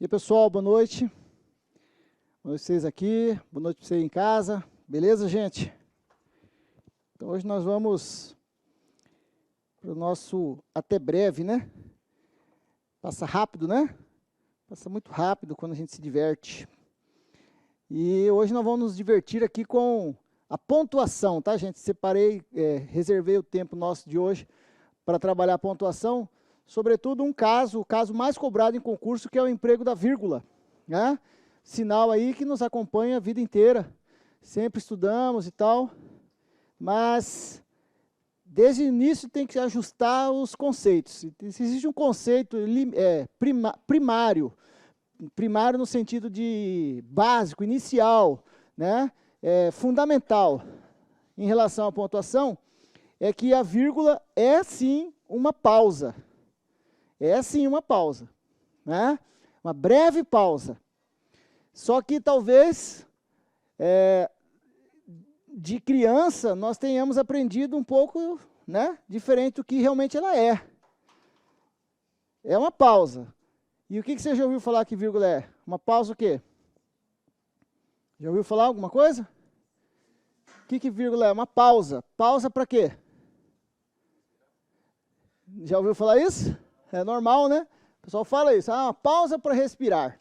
E aí, pessoal, boa noite. Boa noite pra vocês aqui, boa noite para vocês em casa. Beleza, gente? Então, hoje nós vamos para o nosso até breve, né? Passa rápido, né? Passa muito rápido quando a gente se diverte. E hoje nós vamos nos divertir aqui com a pontuação, tá, gente? Separei, reservei o tempo nosso de hoje para trabalhar a pontuação, sobretudo o caso mais cobrado em concurso, que é o emprego da vírgula, né? Sinal aí que nos acompanha a vida inteira, sempre estudamos e tal, mas desde o início tem que ajustar os conceitos. Existe um conceito primário no sentido de básico, inicial, né? Fundamental em relação à pontuação, é que a vírgula é sim uma pausa. É sim uma pausa, né? Uma breve pausa. Só que talvez, de criança, nós tenhamos aprendido um pouco, né, diferente do que realmente ela é. É uma pausa. E o que você já ouviu falar que vírgula é? Uma pausa o quê? Já ouviu falar alguma coisa? O que vírgula é? Uma pausa. Pausa para quê? Já ouviu falar isso? É normal, né? O pessoal fala isso. Uma pausa para respirar.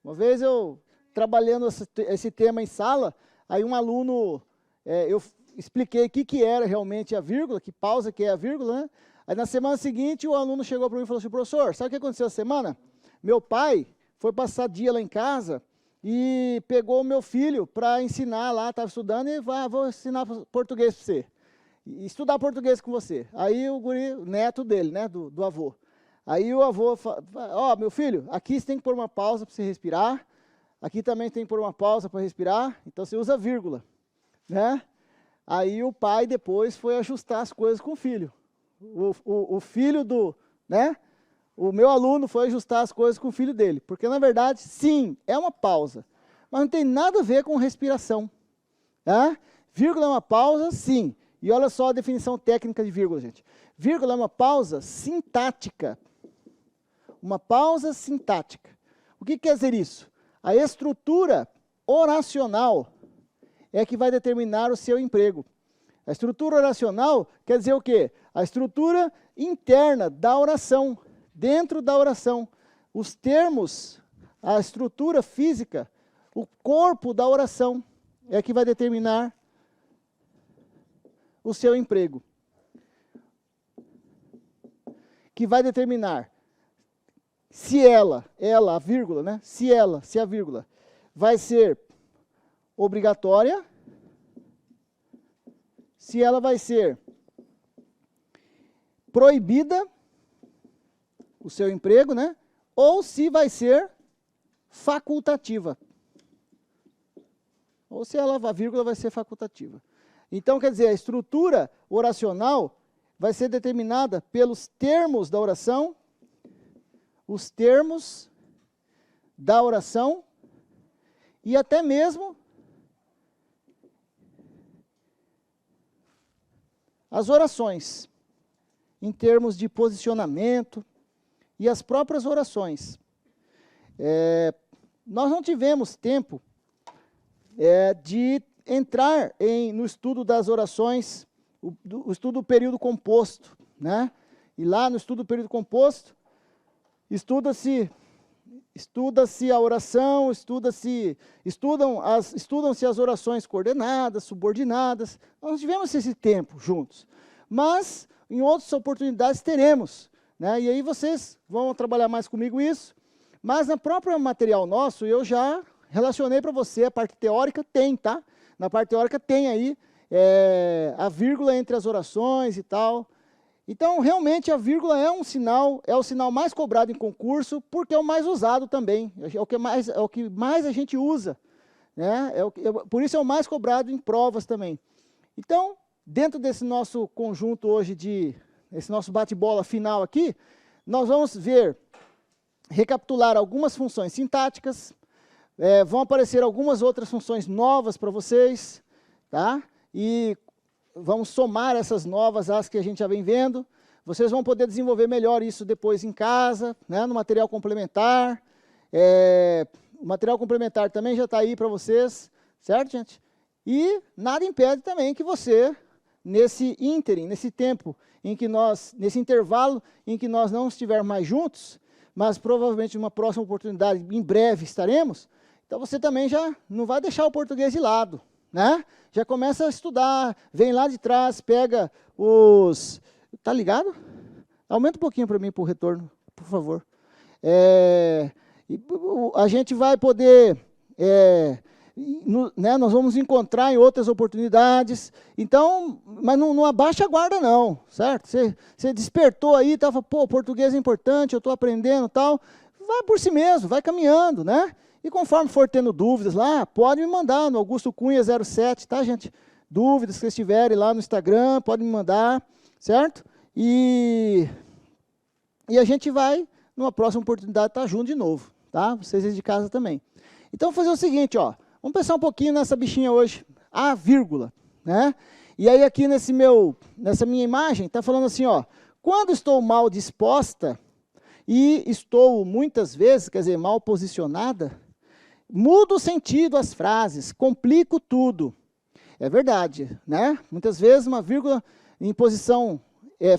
Uma vez eu, trabalhando esse tema em sala, aí um aluno, eu expliquei o que era realmente a vírgula, que pausa que é a vírgula, né? Aí na semana seguinte o aluno chegou para mim e falou assim: professor, sabe o que aconteceu essa semana? Meu pai foi passar dia lá em casa e pegou o meu filho para ensinar lá, estava estudando, e vou ensinar português para você. E estudar português com você. Aí o guri, o neto dele, né, do avô. Aí o avô fala: ó, meu filho, aqui você tem que pôr uma pausa para você respirar, aqui também tem que pôr uma pausa para respirar, então você usa vírgula, né? Aí o pai depois foi ajustar as coisas com o filho. O filho né? O meu aluno foi ajustar as coisas com o filho dele, porque na verdade, sim, é uma pausa, mas não tem nada a ver com respiração, tá? Vírgula é uma pausa, sim. E olha só a definição técnica de vírgula, gente. Vírgula é uma pausa sintática. Uma pausa sintática. O que quer dizer isso? A estrutura oracional é que vai determinar o seu emprego. A estrutura oracional quer dizer o quê? A estrutura interna da oração, dentro da oração. Os termos, a estrutura física, o corpo da oração é que vai determinar o seu emprego. Que vai determinar se a vírgula, né? Se a vírgula vai ser obrigatória, se ela vai ser proibida, o seu emprego, né? Ou se vai ser facultativa. Ou se a vírgula vai ser facultativa. Então, quer dizer, a estrutura oracional vai ser determinada pelos termos da oração, os termos da oração e até mesmo as orações, em termos de posicionamento e as próprias orações. Nós não tivemos tempo de entrar no estudo das orações, o estudo do período composto, né? E lá no estudo do período composto, estuda-se a oração, estudam-se as orações coordenadas, subordinadas. Nós não tivemos esse tempo juntos, mas em outras oportunidades teremos, né? E aí vocês vão trabalhar mais comigo isso, mas na própria material nosso eu já relacionei para você, a parte teórica tem, tá? Na parte teórica tem aí a vírgula entre as orações e tal. Então, realmente, a vírgula é o sinal mais cobrado em concurso, porque é o mais usado também, é o que mais a gente usa, né? Por isso é o mais cobrado em provas também. Então, dentro desse nosso conjunto hoje, esse nosso bate-bola final aqui, nós vamos recapitular algumas funções sintáticas, vão aparecer algumas outras funções novas para vocês, tá? E vamos somar essas novas às que a gente já vem vendo. Vocês vão poder desenvolver melhor isso depois em casa, né, no material complementar. O material complementar também já está aí para vocês, certo, gente? E nada impede também que você, nesse ínterim, nesse tempo, nesse intervalo em que nós não estivermos mais juntos, mas provavelmente numa próxima oportunidade, em breve estaremos, então você também já não vai deixar o português de lado, né? Já começa a estudar, vem lá de trás, pega os... Tá ligado? Aumenta um pouquinho para mim, para o retorno, por favor. A gente vai poder... nós vamos encontrar em outras oportunidades, então, mas não abaixa a guarda não, certo? Você despertou aí, estava, pô, português é importante, eu estou aprendendo e tal, vai por si mesmo, vai caminhando, né? E conforme for tendo dúvidas lá, pode me mandar no Augusto Cunha 07, tá, gente? Dúvidas que vocês tiverem lá no Instagram, pode me mandar, certo? E a gente vai, numa próxima oportunidade, estar junto de novo, tá? Vocês aí de casa também. Então, vou fazer o seguinte, ó. Vamos pensar um pouquinho nessa bichinha hoje, a vírgula, né? E aí aqui nessa minha imagem, está falando assim, ó. Quando estou mal disposta e estou muitas vezes, quer dizer, mal posicionada, mudo o sentido às frases, complico tudo. É verdade, né? Muitas vezes uma vírgula em posição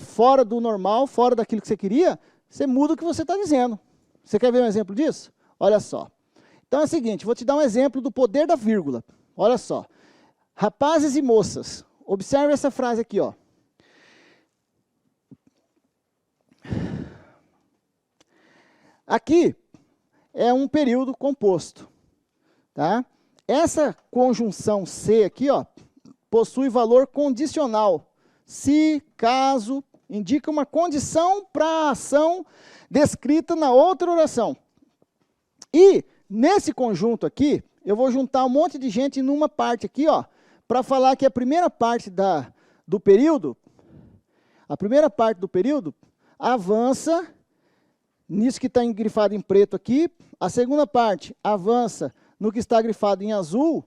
fora do normal, fora daquilo que você queria, você muda o que você está dizendo. Você quer ver um exemplo disso? Olha só. Então é o seguinte, vou te dar um exemplo do poder da vírgula. Olha só. Rapazes e moças, observe essa frase aqui, ó. Aqui é um período composto, tá? Essa conjunção C aqui, ó, possui valor condicional. Se, caso, indica uma condição para a ação descrita na outra oração. E nesse conjunto aqui, eu vou juntar um monte de gente numa parte aqui, ó, para falar que a primeira parte do período, avança, nisso que está grifado em preto aqui, a segunda parte avança no que está grifado em azul,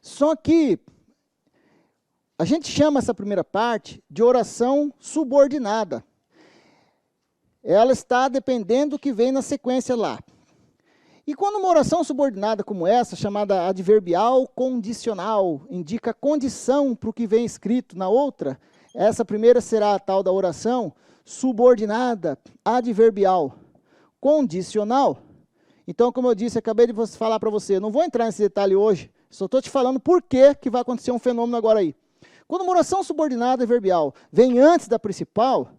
só que a gente chama essa primeira parte de oração subordinada. Ela está dependendo do que vem na sequência lá. E quando uma oração subordinada como essa, chamada adverbial condicional, indica condição para o que vem escrito na outra, essa primeira será a tal da oração subordinada, adverbial, condicional. Então, como eu disse, acabei de falar para você, não vou entrar nesse detalhe hoje, só estou te falando por que vai acontecer um fenômeno agora aí. Quando uma oração subordinada adverbial vem antes da principal,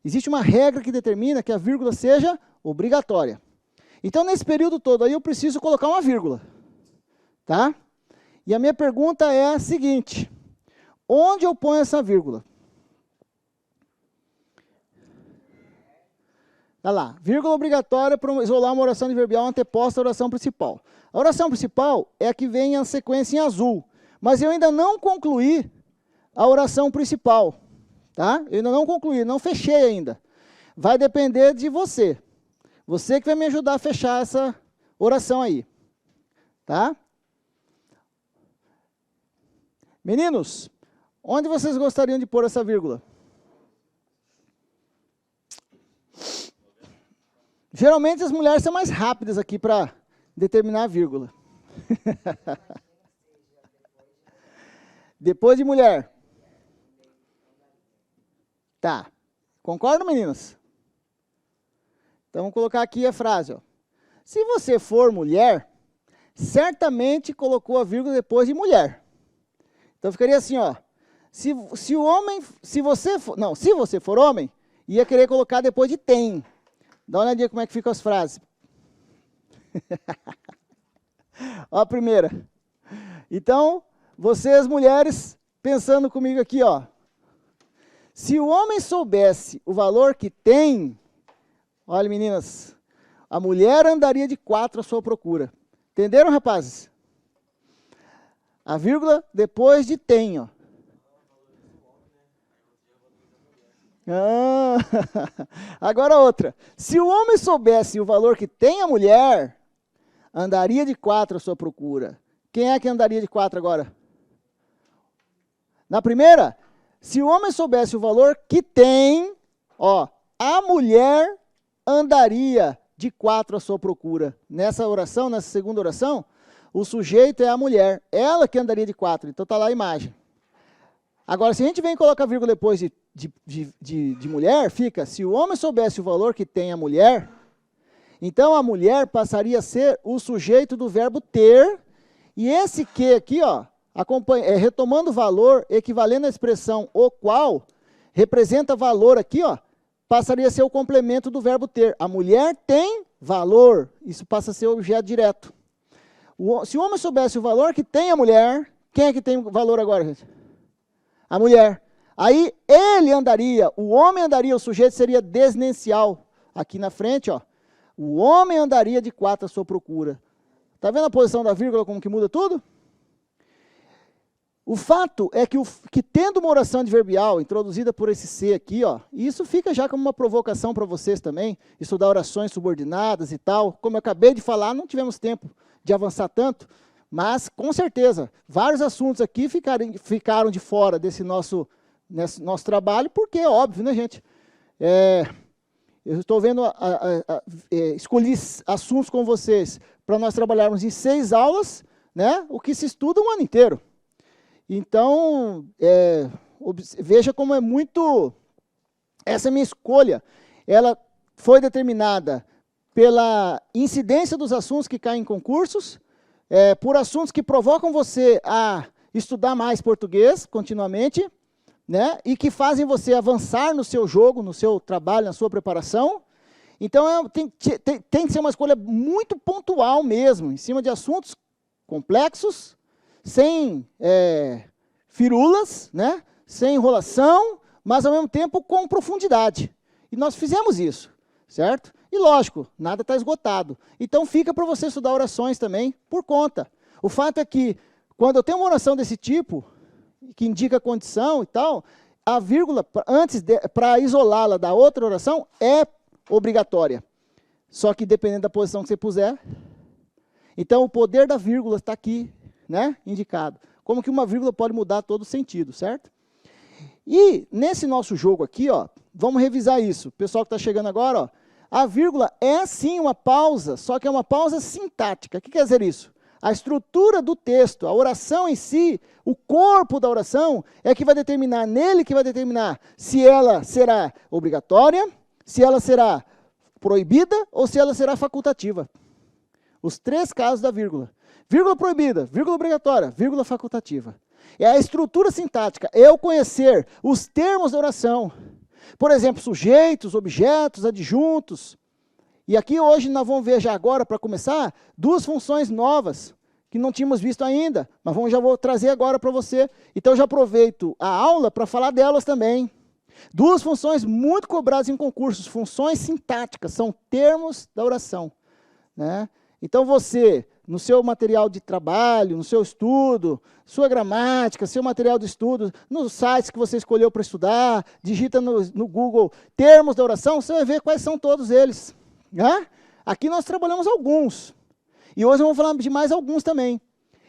existe uma regra que determina que a vírgula seja obrigatória. Então, nesse período todo aí, eu preciso colocar uma vírgula, tá? E a minha pergunta é a seguinte, onde eu ponho essa vírgula? Olha lá, vírgula obrigatória para isolar uma oração adverbial anteposta à oração principal. A oração principal é a que vem a sequência em azul, mas eu ainda não concluí a oração principal, tá? Eu ainda não concluí, não fechei ainda. Vai depender de você. Você que vai me ajudar a fechar essa oração aí, tá? Meninos, onde vocês gostariam de pôr essa vírgula? Geralmente as mulheres são mais rápidas aqui para determinar a vírgula. Depois de mulher. Tá. Concordam, meninas? Então, vamos colocar aqui a frase, ó. Se você for mulher, certamente colocou a vírgula depois de mulher. Então, ficaria assim, ó. Se você for homem, ia querer colocar depois de tem. Dá uma olhadinha como é que ficam as frases. Ó a primeira. Então, vocês mulheres, pensando comigo aqui, ó. Se o homem soubesse o valor que tem, olha, meninas, a mulher andaria de 4 à sua procura. Entenderam, rapazes? A vírgula depois de tem, ó. Agora outra. Se o homem soubesse o valor que tem a mulher, andaria de 4 à sua procura. Quem é que andaria de 4 agora? Na primeira, se o homem soubesse o valor que tem, ó, a mulher andaria de 4 à sua procura. Nessa oração, nessa segunda oração, o sujeito é a mulher, ela que andaria de 4, então está lá a imagem. Agora, se a gente vem e coloca a vírgula depois de mulher, fica, se o homem soubesse o valor que tem a mulher, então a mulher passaria a ser o sujeito do verbo ter, e esse que aqui, ó, retomando o valor, equivalendo à expressão o qual, representa valor aqui, ó, passaria a ser o complemento do verbo ter. A mulher tem valor, isso passa a ser objeto direto. Se o homem soubesse o valor que tem a mulher, quem é que tem valor agora, gente? A mulher. Aí ele andaria, o homem andaria, o sujeito seria desnencial. Aqui na frente, ó, o homem andaria de 4 à sua procura. Está vendo a posição da vírgula, como que muda tudo? O fato é que tendo uma oração adverbial introduzida por esse C aqui, ó, e isso fica já como uma provocação para vocês também, estudar orações subordinadas e tal. Como eu acabei de falar, não tivemos tempo de avançar tanto, mas com certeza, vários assuntos aqui ficaram de fora desse nosso trabalho, porque é óbvio, né, gente? Eu estou vendo, escolhi assuntos com vocês para nós trabalharmos em 6 aulas, né, o que se estuda um ano inteiro. Então, veja como é muito... Essa minha escolha, ela foi determinada pela incidência dos assuntos que caem em concursos, por assuntos que provocam você a estudar mais português continuamente, né, e que fazem você avançar no seu jogo, no seu trabalho, na sua preparação. Então, tem que ser uma escolha muito pontual mesmo, em cima de assuntos complexos, sem firulas, né? Sem enrolação, mas ao mesmo tempo com profundidade. E nós fizemos isso, certo? E lógico, nada está esgotado. Então fica para você estudar orações também por conta. O fato é que, quando eu tenho uma oração desse tipo, que indica condição e tal, a vírgula, para isolá-la da outra oração, é obrigatória. Só que dependendo da posição que você puser. Então o poder da vírgula está aqui, né, indicado. Como que uma vírgula pode mudar todo o sentido, certo? E nesse nosso jogo aqui, ó, vamos revisar isso. Pessoal que está chegando agora, ó, a vírgula é sim uma pausa, só que é uma pausa sintática. O que quer dizer isso? A estrutura do texto, a oração em si, o corpo da oração, é que vai determinar, nele que vai determinar se ela será obrigatória, se ela será proibida ou se ela será facultativa. Os 3 casos da vírgula. Vírgula proibida, vírgula obrigatória, vírgula facultativa. É a estrutura sintática, é o conhecer os termos da oração. Por exemplo, sujeitos, objetos, adjuntos. E aqui hoje nós vamos ver já agora, para começar, 2 funções novas, que não tínhamos visto ainda, mas já vou trazer agora para você. Então já aproveito a aula para falar delas também. 2 funções muito cobradas em concursos, funções sintáticas, são termos da oração, né? Então você, no seu material de trabalho, no seu estudo, sua gramática, seu material de estudo, nos sites que você escolheu para estudar, digita no Google termos da oração, você vai ver quais são todos eles, né? Aqui nós trabalhamos alguns, e hoje eu vou falar de mais alguns também.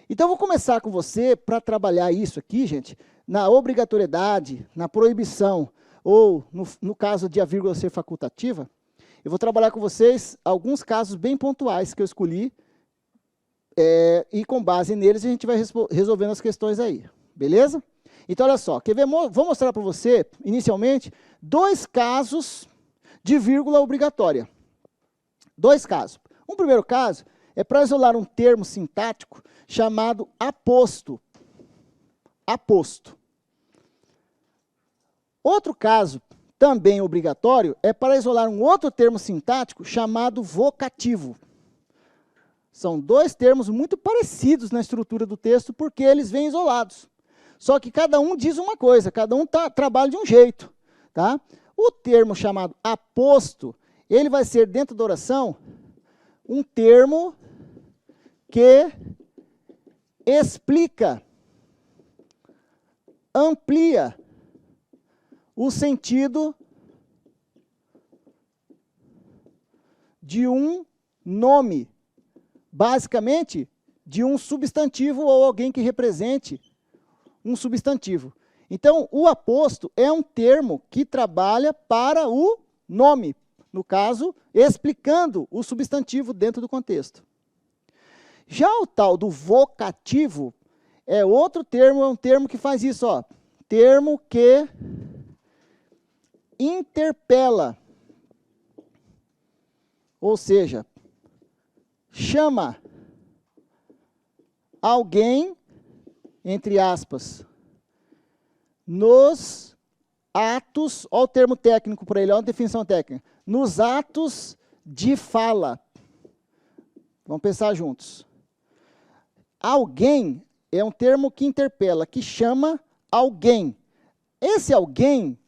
Então eu vou começar com você para trabalhar isso aqui, gente, na obrigatoriedade, na proibição, ou no caso de a vírgula ser facultativa. Eu vou trabalhar com vocês alguns casos bem pontuais que eu escolhi, e com base neles a gente vai resolvendo as questões aí, beleza? Então olha só, quer ver? Vou mostrar para você, inicialmente, 2 casos de vírgula obrigatória. 2 casos. Um primeiro caso é para isolar um termo sintático chamado aposto. Aposto. Outro caso, também obrigatório, é para isolar um outro termo sintático chamado vocativo. São 2 termos muito parecidos na estrutura do texto, porque eles vêm isolados. Só que cada um diz uma coisa, cada um trabalha de um jeito, tá? O termo chamado aposto, ele vai ser, dentro da oração, um termo que explica, amplia o sentido de um nome, basicamente de um substantivo ou alguém que represente um substantivo. Então, o aposto é um termo que trabalha para o nome, no caso, explicando o substantivo dentro do contexto. Já o tal do vocativo é outro termo, é um termo que faz isso, ó. Termo que interpela. Ou seja, chama alguém, entre aspas, nos atos, olha o termo técnico para ele, olha a definição técnica, nos atos de fala. Vamos pensar juntos. Alguém é um termo que interpela, que chama alguém. Esse alguém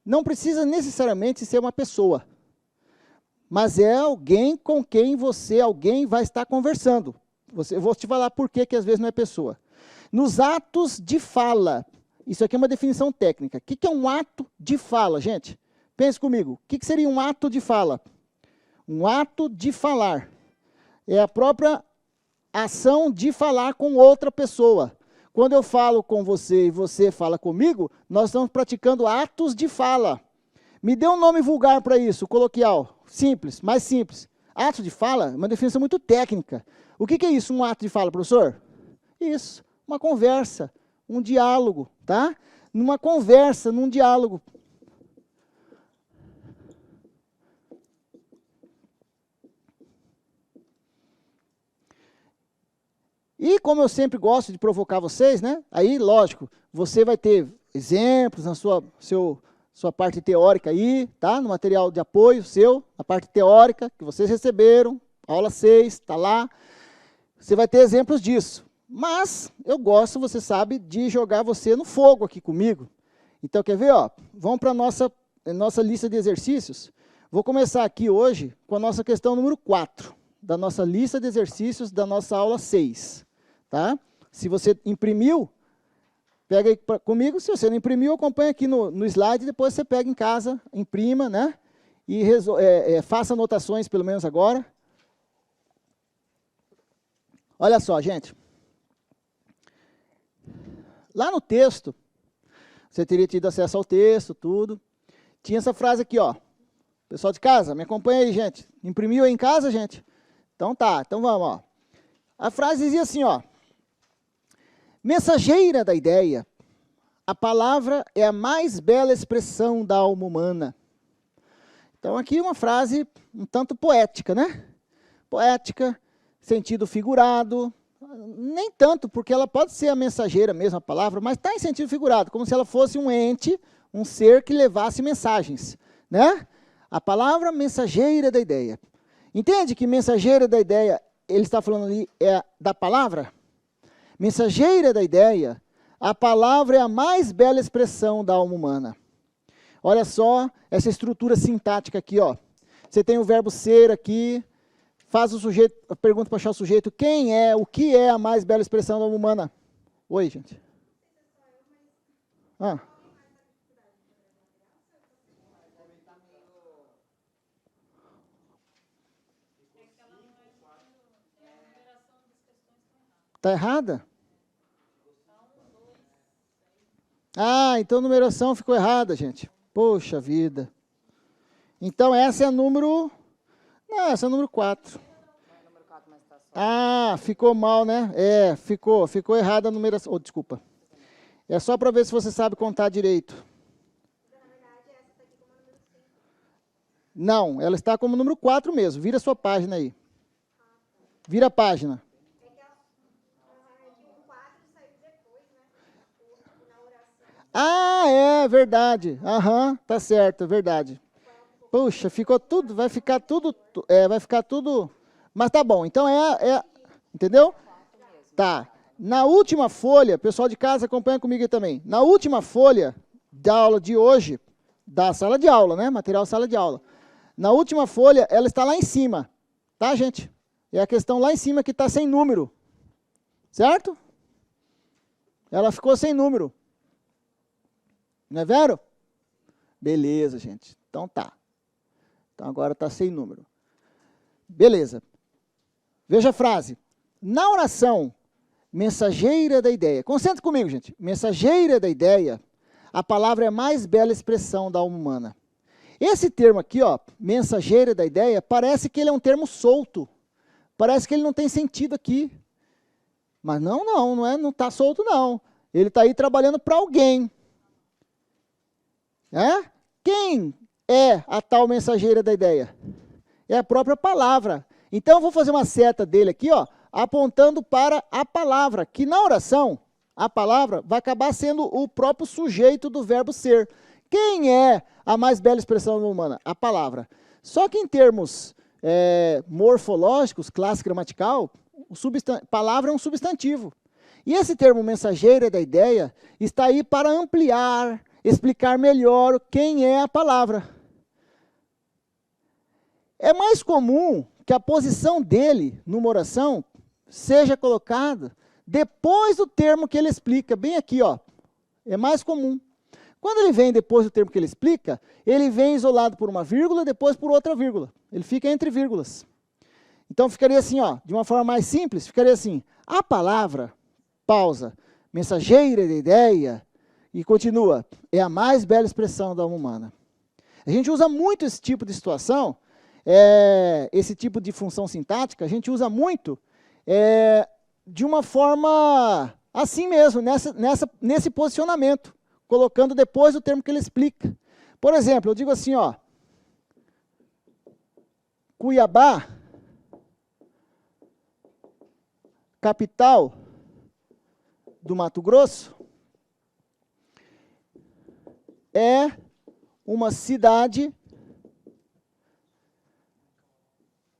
não precisa necessariamente ser uma pessoa, mas é alguém com quem alguém vai estar conversando. Eu vou te falar por que às vezes não é pessoa. Nos atos de fala, isso aqui é uma definição técnica. O que é um ato de fala, gente? Pense comigo, o que seria um ato de fala? Um ato de falar. É a própria ação de falar com outra pessoa. Quando eu falo com você e você fala comigo, nós estamos praticando atos de fala. Me dê um nome vulgar para isso, coloquial, simples, mais simples. Ato de fala é uma definição muito técnica. O que é isso, um ato de fala, professor? Isso, uma conversa, um diálogo, tá? Numa conversa, num diálogo. E como eu sempre gosto de provocar vocês, né? Aí, lógico, você vai ter exemplos na sua parte teórica aí, tá? No material de apoio seu, a parte teórica que vocês receberam, aula 6, está lá. Você vai ter exemplos disso. Mas eu gosto, você sabe, de jogar você no fogo aqui comigo. Então, quer ver? Ó, vamos para a nossa lista de exercícios. Vou começar aqui hoje com a nossa questão número 4, da nossa lista de exercícios da nossa aula 6. Tá? Se você imprimiu, pega aí comigo. Se você não imprimiu, acompanha aqui no slide, depois você pega em casa, imprima, né? E faça anotações, pelo menos agora. Olha só, gente. Lá no texto, você teria tido acesso ao texto, tudo. Tinha essa frase aqui, ó. Pessoal de casa, me acompanha aí, gente. Imprimiu aí em casa, gente? Então tá, então vamos, ó. A frase dizia assim, ó. Mensageira da ideia, a palavra é a mais bela expressão da alma humana. Então aqui uma frase um tanto poética, né? Poética, sentido figurado, nem tanto, porque ela pode ser a mensageira mesmo, a palavra, mas está em sentido figurado, como se ela fosse um ente, um ser que levasse mensagens, né? A palavra mensageira da ideia. Entende que mensageira da ideia, ele está falando ali, é da palavra? Mensageira da ideia, a palavra é a mais bela expressão da alma humana. Olha só essa estrutura sintática aqui, ó. Você tem o verbo ser aqui, faz o sujeito, pergunta para achar o sujeito, quem é, o que é a mais bela expressão da alma humana? Oi, gente. Ah. Está errada? Ah, então a numeração ficou errada, gente. Poxa vida. Então essa é a número... Não, essa é a número 4. Ah, ficou mal, né? É, ficou errada a numeração. Oh, desculpa. É só para ver se você sabe contar direito. Não, ela está como número 4 mesmo. Vira a sua página aí. Vira a página. Ah, é verdade. Aham, tá certo, é verdade. Puxa, ficou tudo, vai ficar tudo, mas tá bom. Então entendeu? Tá. Na última folha, pessoal de casa acompanha comigo aí também. Na última folha da aula de hoje, da sala de aula, né? Material sala de aula. Na última folha, ela está lá em cima, tá, gente? É a questão lá em cima que está sem número, certo? Ela ficou sem número. Não é vero? Beleza, gente. Então tá. Então agora está sem número. Beleza. Veja a frase. Na oração, mensageira da ideia. Concentre comigo, gente. Mensageira da ideia, a palavra é a mais bela expressão da alma humana. Esse termo aqui, ó, mensageira da ideia, parece que ele é um termo solto. Parece que ele não tem sentido aqui. Mas não está solto não. Ele está aí trabalhando para alguém. Quem é a tal mensageira da ideia? É a própria palavra. Então eu vou fazer uma seta dele aqui, ó, apontando para a palavra, que na oração, a palavra vai acabar sendo o próprio sujeito do verbo ser. Quem é a mais bela expressão humana? A palavra. Só que em termos morfológicos, classe gramatical, palavra é um substantivo. E esse termo mensageira da ideia está aí para ampliar, explicar melhor quem é a palavra. É mais comum que a posição dele numa oração seja colocada depois do termo que ele explica, bem aqui, ó. É mais comum. Quando ele vem depois do termo que ele explica, ele vem isolado por uma vírgula, depois por outra vírgula. Ele fica entre vírgulas. Então ficaria assim, ó, de uma forma mais simples, ficaria assim: a palavra, pausa, mensageira da ideia, e continua, é a mais bela expressão da alma humana. A gente usa muito esse tipo de situação, esse tipo de função sintática, a gente usa muito de uma forma assim mesmo, nesse posicionamento, colocando depois do termo que ele explica. Por exemplo, eu digo assim, ó, Cuiabá, capital do Mato Grosso, é uma cidade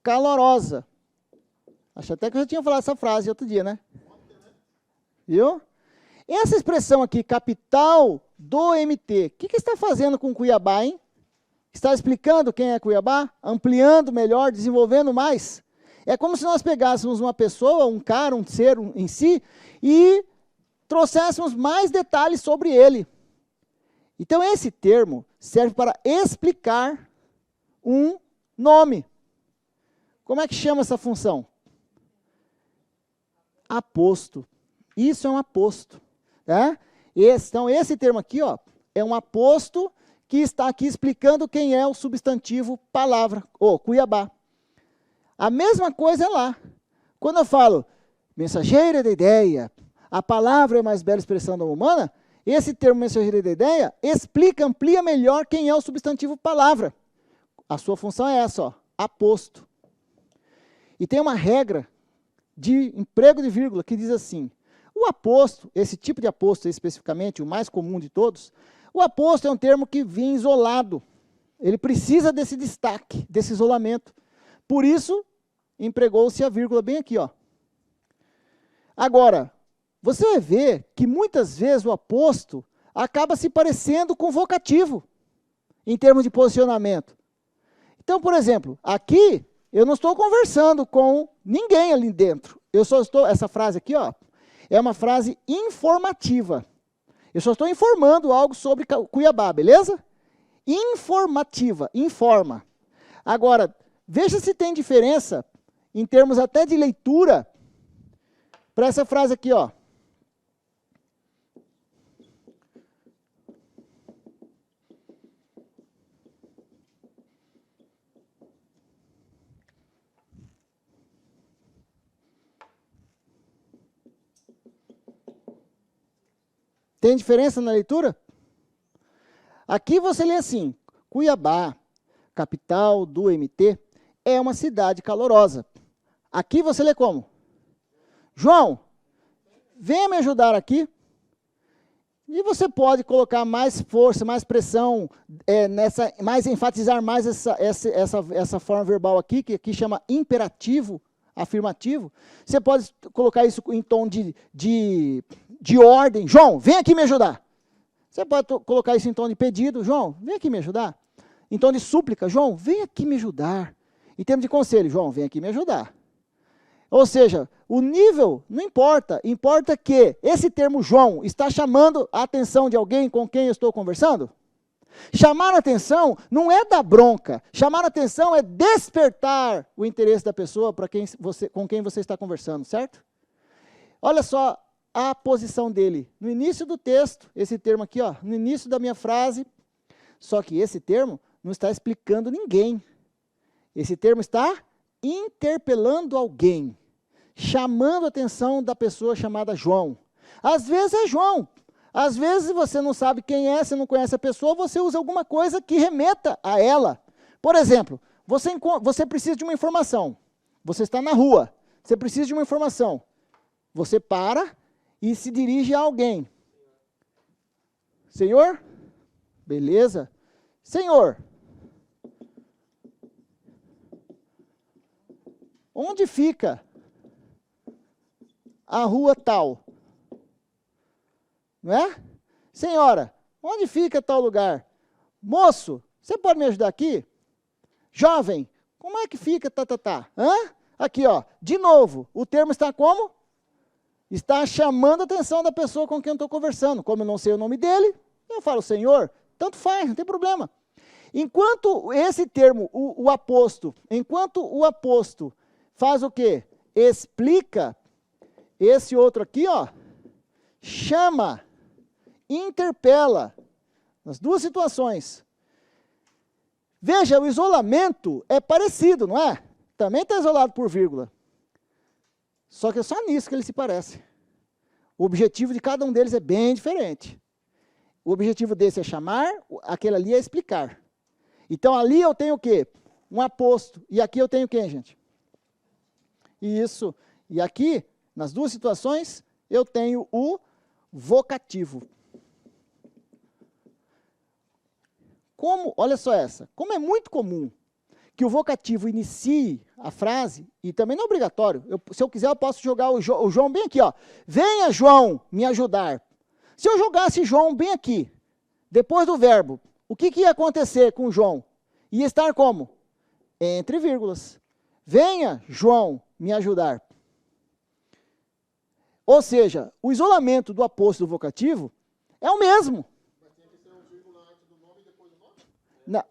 calorosa. Acho até que eu já tinha falado essa frase outro dia, né? Viu? Essa expressão aqui, capital do MT, o que está fazendo com Cuiabá, hein? Está explicando quem é Cuiabá? Ampliando melhor, desenvolvendo mais? É como se nós pegássemos uma pessoa, um cara, um ser em si, e trouxéssemos mais detalhes sobre ele. Então, esse termo serve para explicar um nome. Como é que chama essa função? Aposto. Isso é um aposto. Tá? Então, esse termo aqui, ó, é um aposto que está aqui explicando quem é o substantivo palavra, ou Cuiabá. A mesma coisa é lá. Quando eu falo mensageira da ideia, a palavra é a mais bela expressão da humana, esse termo mensageira da ideia explica, amplia melhor quem é o substantivo palavra. A sua função é essa, ó, aposto. E tem uma regra de emprego de vírgula que diz assim: o aposto, esse tipo de aposto especificamente, o mais comum de todos, o aposto é um termo que vem isolado. Ele precisa desse destaque, desse isolamento. Por isso, empregou-se a vírgula bem aqui, ó. Agora, você vai ver que muitas vezes o aposto acaba se parecendo com vocativo, em termos de posicionamento. Então, por exemplo, aqui eu não estou conversando com ninguém ali dentro. Eu só estou, essa frase aqui, ó, é uma frase informativa. Eu só estou informando algo sobre Cuiabá, beleza? Informativa, informa. Agora, veja se tem diferença, em termos até de leitura, para essa frase aqui, ó. Tem diferença na leitura? Aqui você lê assim: Cuiabá, capital do MT, é uma cidade calorosa. Aqui você lê como? João, venha me ajudar aqui. E você pode colocar mais força, mais pressão, enfatizar mais essa forma verbal aqui, que aqui chama imperativo afirmativo. Você pode colocar isso em tom de ordem. João, vem aqui me ajudar. Você pode colocar isso em tom de pedido. João, vem aqui me ajudar. Em tom de súplica. João, vem aqui me ajudar. Em termos de conselho. João, vem aqui me ajudar. Ou seja, o nível não importa. Importa que esse termo João está chamando a atenção de alguém com quem eu estou conversando? Chamar a atenção não é dar bronca. Chamar a atenção é despertar o interesse da pessoa com quem você está conversando, certo? Olha só a posição dele. No início do texto, esse termo aqui, ó, no início da minha frase, só que esse termo não está explicando ninguém. Esse termo está interpelando alguém, chamando a atenção da pessoa chamada João. Às vezes é João, às vezes você não sabe quem é, você não conhece a pessoa, você usa alguma coisa que remeta a ela. Por exemplo, você precisa de uma informação, você está na rua, você precisa de uma informação, você para e se dirige a alguém. Senhor? Beleza? Senhor, onde fica a rua tal? Não é? Senhora, onde fica tal lugar? Moço, você pode me ajudar aqui? Jovem, como é que fica Hã? Aqui, ó, de novo, o termo está como? Está chamando a atenção da pessoa com quem eu estou conversando. Como eu não sei o nome dele, eu falo Senhor, tanto faz, não tem problema. Enquanto esse termo, o aposto, enquanto o aposto faz o quê? Explica, esse outro aqui, ó, chama, interpela, nas duas situações. Veja, o isolamento é parecido, não é? Também está isolado por vírgula. Só que é só nisso que ele se parece. O objetivo de cada um deles é bem diferente. O objetivo desse é chamar, aquele ali é explicar. Então ali eu tenho o quê? Um aposto. E aqui eu tenho quem, gente? Isso. E aqui, nas duas situações, eu tenho o vocativo. Como, olha só essa, como é muito comum que o vocativo inicie a frase, e também não é obrigatório, se eu quiser eu posso jogar o João bem aqui, ó. Venha, João, me ajudar. Se eu jogasse João bem aqui, depois do verbo, o que ia acontecer com João? Ia estar como? Entre vírgulas. Venha, João, me ajudar. Ou seja, o isolamento do aposto do vocativo é o mesmo. Mas tem que ser um vírgula antes do nome e depois do nome? Não.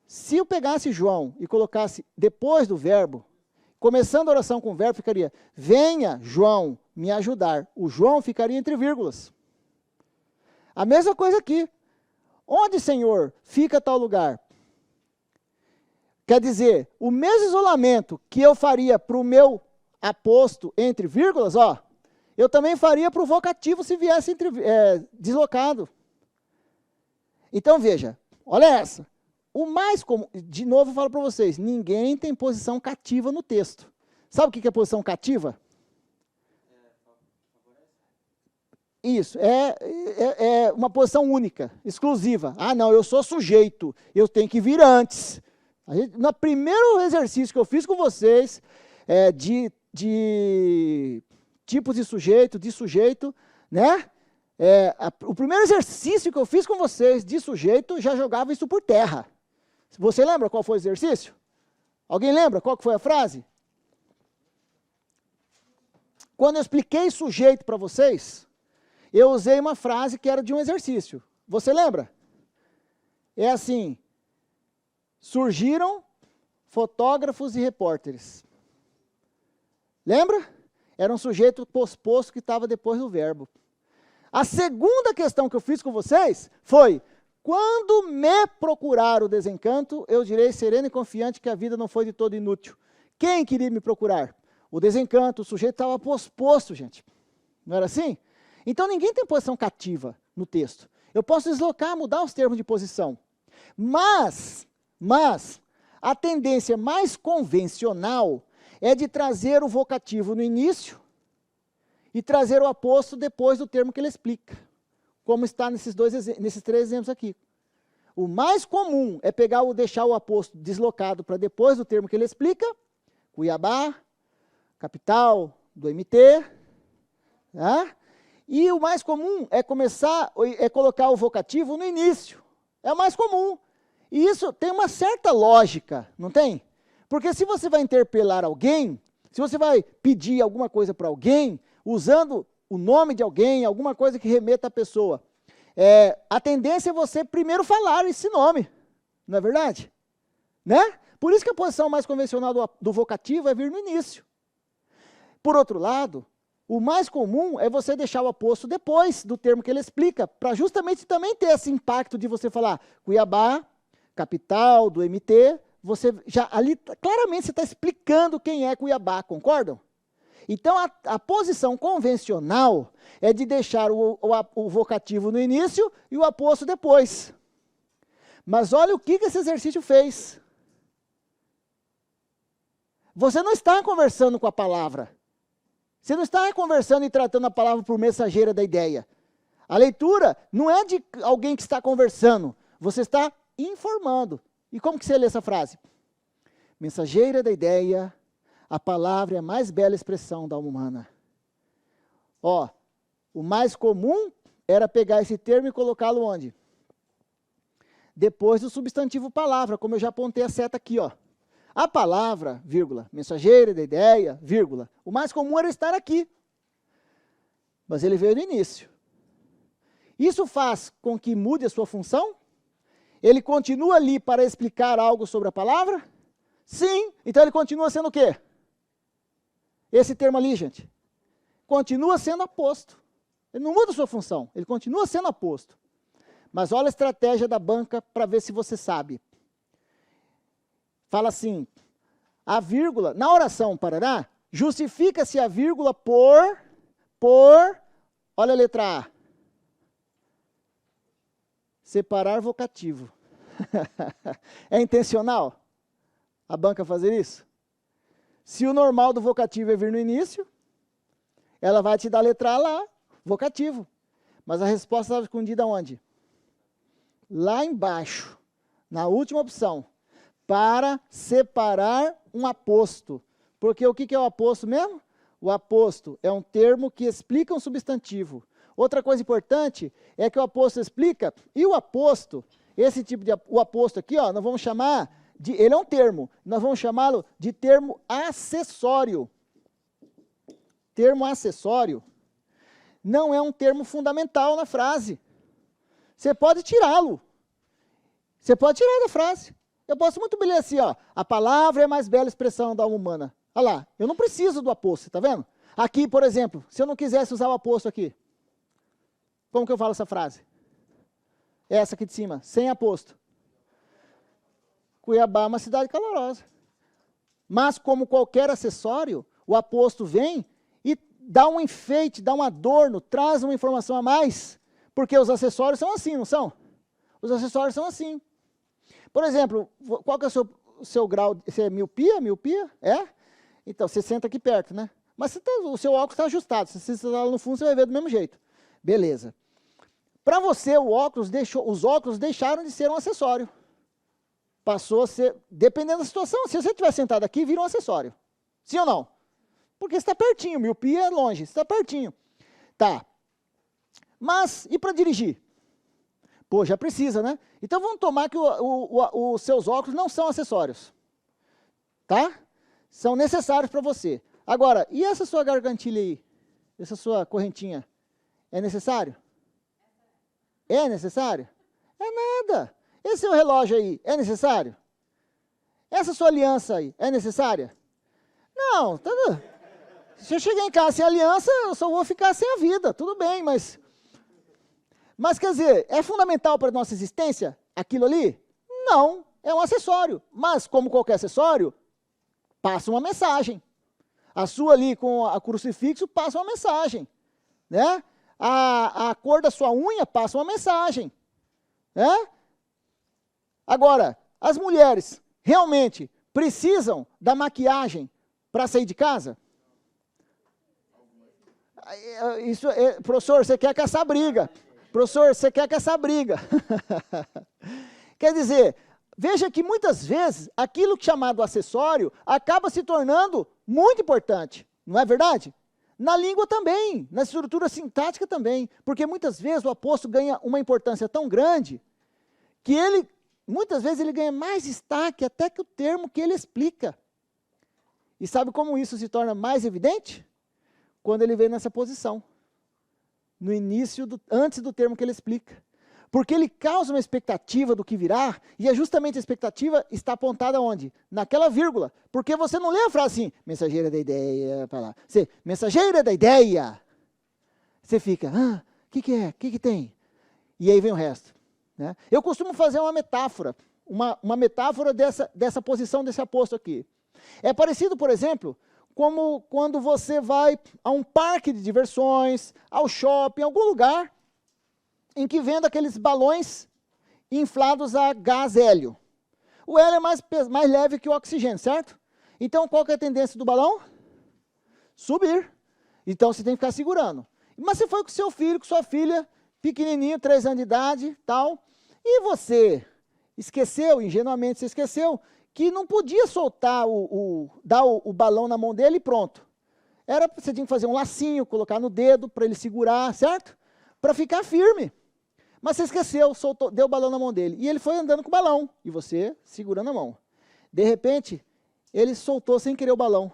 Se eu pegasse João e colocasse depois do verbo, começando a oração com o verbo, ficaria, venha, João, me ajudar. O João ficaria entre vírgulas. A mesma coisa aqui. Onde, Senhor, fica tal lugar? Quer dizer, o mesmo isolamento que eu faria para o meu aposto entre vírgulas, ó, eu também faria para o vocativo se viesse deslocado. Então, veja, olha essa. O mais comum, de novo eu falo para vocês, ninguém tem posição cativa no texto. Sabe o que é posição cativa? Isso, é uma posição única, exclusiva. Ah, não, eu sou sujeito, eu tenho que vir antes. No primeiro exercício que eu fiz com vocês, de tipos de sujeito, né? O primeiro exercício que eu fiz com vocês de sujeito, já jogava isso por terra. Você lembra qual foi o exercício? Alguém lembra qual que foi a frase? Quando eu expliquei sujeito para vocês, eu usei uma frase que era de um exercício. Você lembra? É assim, surgiram fotógrafos e repórteres. Lembra? Era um sujeito posposto que estava depois do verbo. A segunda questão que eu fiz com vocês foi, quando me procurar o desencanto, eu direi sereno e confiante que a vida não foi de todo inútil. Quem queria me procurar? O desencanto, o sujeito estava posposto, gente. Não era assim? Então ninguém tem posição cativa no texto. Eu posso deslocar, mudar os termos de posição. Mas, a tendência mais convencional é de trazer o vocativo no início e trazer o aposto depois do termo que ele explica, como está nesses três exemplos aqui. O mais comum é deixar o aposto deslocado para depois do termo que ele explica, Cuiabá, capital do MT, tá? E o mais comum é colocar o vocativo no início. É o mais comum. E isso tem uma certa lógica, não tem? Porque se você vai interpelar alguém, se você vai pedir alguma coisa para alguém, usando o nome de alguém, alguma coisa que remeta à pessoa, a tendência é você primeiro falar esse nome, não é verdade? Né? Por isso que a posição mais convencional do vocativo é vir no início. Por outro lado, o mais comum é você deixar o aposto depois do termo que ele explica, para justamente também ter esse impacto de você falar Cuiabá, capital, do MT, você já ali claramente você está explicando quem é Cuiabá, concordam? Então a posição convencional é de deixar o vocativo no início e o aposto depois. Mas olha o que esse exercício fez. Você não está conversando com a palavra. Você não está conversando e tratando a palavra por mensageira da ideia. A leitura não é de alguém que está conversando. Você está informando. E como que você lê essa frase? Mensageira da ideia, a palavra é a mais bela expressão da alma humana. Ó, o mais comum era pegar esse termo e colocá-lo onde? Depois do substantivo palavra, como eu já apontei a seta aqui, ó. A palavra, vírgula, mensageira da ideia, vírgula. O mais comum era estar aqui. Mas ele veio no início. Isso faz com que mude a sua função? Ele continua ali para explicar algo sobre a palavra? Sim. Então ele continua sendo o quê? Esse termo ali, gente. Continua sendo aposto. Ele não muda a sua função. Ele continua sendo aposto. Mas olha a estratégia da banca para ver se você sabe. Fala assim, a vírgula, na oração, parará, justifica-se a vírgula por, olha a letra A. Separar vocativo. É intencional a banca fazer isso? Se o normal do vocativo é vir no início, ela vai te dar a letra A lá, vocativo. Mas a resposta estava escondida onde? Lá embaixo, na última opção. Para separar um aposto. Porque o que é o aposto mesmo? O aposto é um termo que explica um substantivo. Outra coisa importante é que o aposto explica, e o aposto, esse tipo de o aposto aqui, ó, nós vamos chamar de, ele é um termo, nós vamos chamá-lo de termo acessório. Termo acessório não é um termo fundamental na frase. Você pode tirá-lo. Você pode tirar da frase. Eu posso muito bem ler assim, ó, a palavra é a mais bela expressão da alma humana. Olha lá, eu não preciso do aposto, tá vendo? Aqui, por exemplo, se eu não quisesse usar o aposto aqui, como que eu falo essa frase? Essa aqui de cima, sem aposto. Cuiabá é uma cidade calorosa. Mas como qualquer acessório, o aposto vem e dá um enfeite, dá um adorno, traz uma informação a mais. Porque os acessórios são assim, não são? Os acessórios são assim. Por exemplo, qual que é o seu grau? Você é miopia? Miopia? É? Então, você senta aqui perto, né? Mas o seu óculos está ajustado. Se você está lá no fundo, você vai ver do mesmo jeito. Beleza. Para você, os óculos deixaram de ser um acessório. Passou a ser, dependendo da situação, se você estiver sentado aqui, vira um acessório. Sim ou não? Porque você está pertinho, miopia é longe, você está pertinho. Tá. Mas, e para dirigir? Pô, já precisa, né? Então vamos tomar que os seus óculos não são acessórios. Tá? São necessários para você. Agora, e essa sua gargantilha aí? Essa sua correntinha? É necessário? É necessário? É nada. Esse seu relógio aí, é necessário? Essa sua aliança aí, é necessária? Não. Se eu chegar em casa sem aliança, eu só vou ficar sem a vida. Tudo bem, mas quer dizer, é fundamental para a nossa existência aquilo ali? Não, é um acessório. Mas, como qualquer acessório, passa uma mensagem. A sua ali com a crucifixo passa uma mensagem. Né? A cor da sua unha passa uma mensagem. Né? Agora, as mulheres realmente precisam da maquiagem para sair de casa? Professor, você quer caçar briga. Professor, você quer caçar briga. Quer dizer, veja que muitas vezes aquilo que é chamado acessório acaba se tornando muito importante. Não é verdade? Na língua também, na estrutura sintática também. Porque muitas vezes o aposto ganha uma importância tão grande que muitas vezes ele ganha mais destaque até que o termo que ele explica. E sabe como isso se torna mais evidente? Quando ele vem nessa posição. No início, antes do termo que ele explica. Porque ele causa uma expectativa do que virá, e é justamente a expectativa está apontada onde? Naquela vírgula. Porque você não lê a frase assim, mensageira da ideia, para lá. Você, mensageira da ideia. Você fica, o que é? O que tem? E aí vem o resto. Né? Eu costumo fazer uma metáfora uma metáfora dessa posição desse aposto aqui. É parecido, por exemplo, como quando você vai a um parque de diversões, ao shopping, algum lugar, em que vende aqueles balões inflados a gás hélio. O hélio é mais leve que o oxigênio, certo? Então, qual que é a tendência do balão? Subir. Então, você tem que ficar segurando. Mas você foi com seu filho, com sua filha, pequenininho, 3 anos de idade, tal, e você esqueceu, ingenuamente você esqueceu, que não podia soltar, dar o balão na mão dele e pronto. Você tinha que fazer um lacinho, colocar no dedo para ele segurar, certo? Para ficar firme. Mas você esqueceu, soltou, deu o balão na mão dele. E ele foi andando com o balão, e você segurando a mão. De repente, ele soltou sem querer o balão.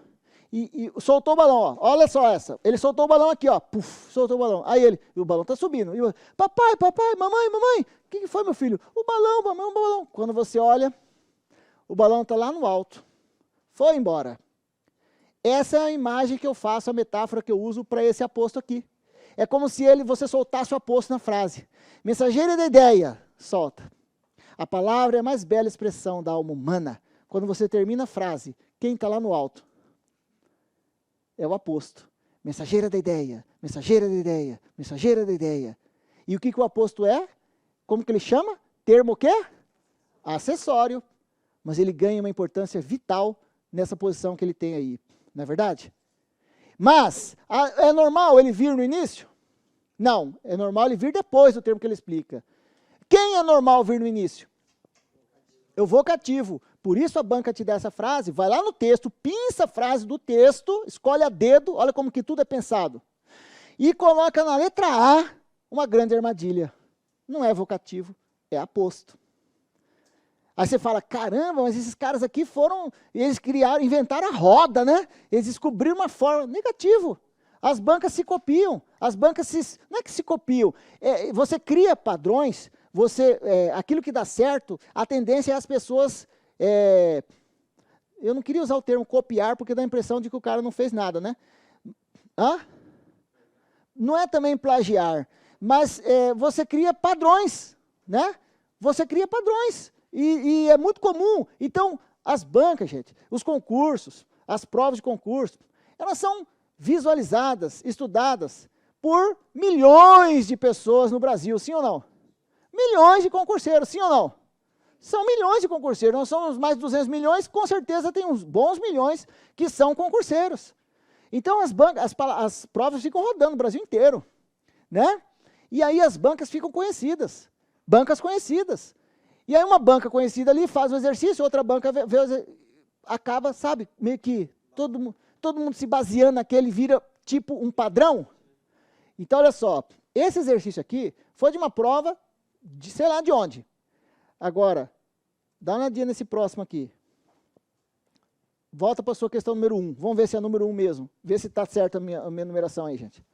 E soltou o balão, ó. Olha só essa. Ele soltou o balão aqui, ó. Puf, soltou o balão. Aí e o balão está subindo. E papai, mamãe, o que foi, meu filho? O balão, mamãe, o balão. Quando você olha, o balão está lá no alto. Foi embora. Essa é a imagem que eu faço, a metáfora que eu uso para esse aposto aqui. É como se você soltasse o aposto na frase. Mensageiro da ideia, solta. A palavra é a mais bela expressão da alma humana. Quando você termina a frase, quem está lá no alto? É o aposto. Mensageira da ideia, mensageira da ideia, mensageira da ideia. E o que o aposto é? Como que ele chama? Termo o quê? Acessório. Mas ele ganha uma importância vital nessa posição que ele tem aí. Não é verdade? Mas, é normal ele vir no início? Não, é normal ele vir depois do termo que ele explica. Quem é normal vir no início? É o vocativo. Por isso a banca te dá essa frase, vai lá no texto, pinça a frase do texto, escolhe a dedo, olha como que tudo é pensado. E coloca na letra A uma grande armadilha. Não é vocativo, é aposto. Aí você fala, caramba, mas esses caras aqui eles inventaram a roda, né? Eles descobriram uma forma. Negativo. As bancas se copiam. Não é que se copiam. Você cria padrões, aquilo que dá certo, a tendência é as pessoas... eu não queria usar o termo copiar, porque dá a impressão de que o cara não fez nada, né? Não é também plagiar, mas você cria padrões, né? Você cria padrões. E é muito comum. Então, as bancas, gente, os concursos, as provas de concurso, elas são visualizadas, estudadas por milhões de pessoas no Brasil, sim ou não? Milhões de concurseiros, sim ou não? São milhões de concurseiros, nós somos mais de 200 milhões, com certeza tem uns bons milhões que são concurseiros. Então, as provas ficam rodando no Brasil inteiro, né? E aí as bancas ficam conhecidas, bancas conhecidas. E aí uma banca conhecida ali faz o exercício, outra banca acaba, sabe, meio que todo mundo se baseando naquele, vira tipo um padrão. Então, olha só, esse exercício aqui foi de uma prova de sei lá de onde. Agora, dá uma olhadinha nesse próximo aqui. Volta para a sua questão número 1. Vamos ver se é número 1 mesmo. Vê se está certa a minha numeração aí, gente.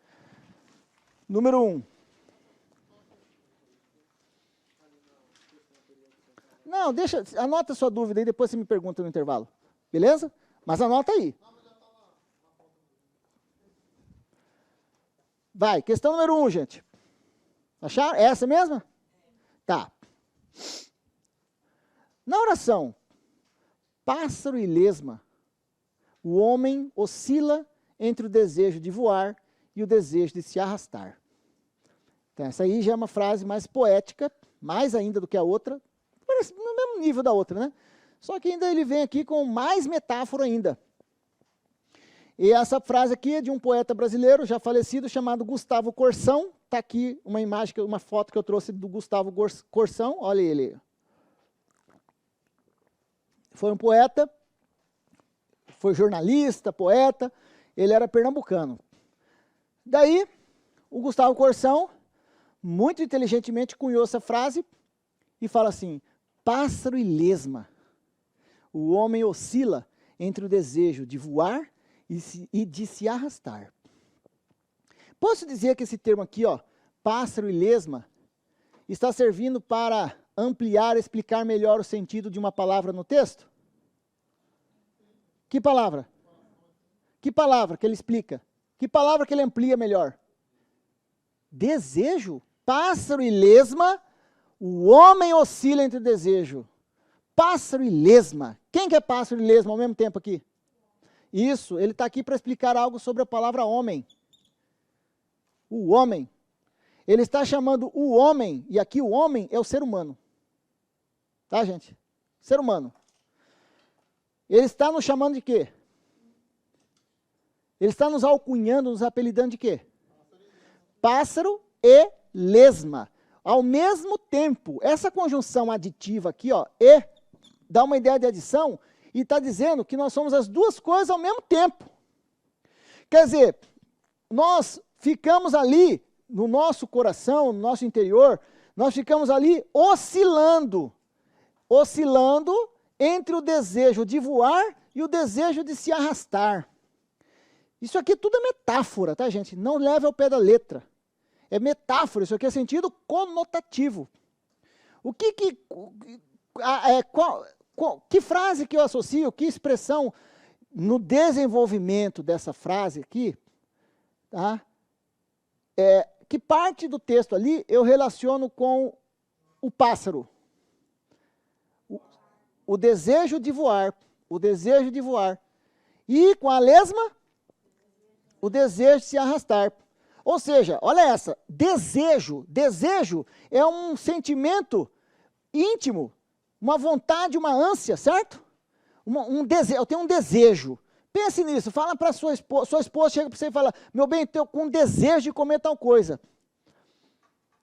Número 1. Não, anota a sua dúvida aí, depois você me pergunta no intervalo. Beleza? Mas anota aí. Vai, questão número 1, gente. Acharam? É essa mesma? Tá. Na oração, pássaro e lesma, o homem oscila entre o desejo de voar e o desejo de se arrastar. Então, essa aí já é uma frase mais poética, mais ainda do que a outra, parece no mesmo nível da outra, né? Só que ainda ele vem aqui com mais metáfora ainda. E essa frase aqui é de um poeta brasileiro, já falecido, chamado Gustavo Corsão. Está aqui uma imagem, uma foto que eu trouxe do Gustavo Corsão, olha ele. Foi um poeta, foi jornalista, poeta, ele era pernambucano. Daí, o Gustavo Corsão, muito inteligentemente, cunhou essa frase e fala assim, pássaro e lesma, o homem oscila entre o desejo de voar e de se arrastar. Posso dizer que esse termo aqui, ó, pássaro e lesma, está servindo para ampliar, explicar melhor o sentido de uma palavra no texto? Que palavra? Que palavra que ele explica? Que palavra que ele amplia melhor? Desejo. Pássaro e lesma, o homem oscila entre desejo. pássaro e lesma. Quem que é pássaro e lesma ao mesmo tempo aqui? Isso, ele está aqui para explicar algo sobre a palavra homem. O homem. Ele está chamando o homem, e aqui o homem é o ser humano. Tá, gente? Ser humano. Ele está nos chamando de quê? Ele está nos alcunhando, nos apelidando de quê? Pássaro e lesma. Ao mesmo tempo, essa conjunção aditiva aqui, ó, e, dá uma ideia de adição, e está dizendo que nós somos as duas coisas ao mesmo tempo. Quer dizer, nós ficamos ali, no nosso coração, no nosso interior, nós ficamos ali oscilando entre o desejo de voar e o desejo de se arrastar. Isso aqui tudo é metáfora, tá, gente? Não leve ao pé da letra. É metáfora, isso aqui é sentido conotativo. Que frase que eu associo, que expressão no desenvolvimento dessa frase aqui, tá? Que parte do texto ali eu relaciono com o pássaro. O desejo de voar, E com a lesma, o desejo de se arrastar. Ou seja, olha essa, desejo é um sentimento íntimo, uma vontade, uma ânsia, certo? Eu tenho um desejo. Pense nisso, fala para sua esposa chega para você e fala, meu bem, estou com desejo de comer tal coisa.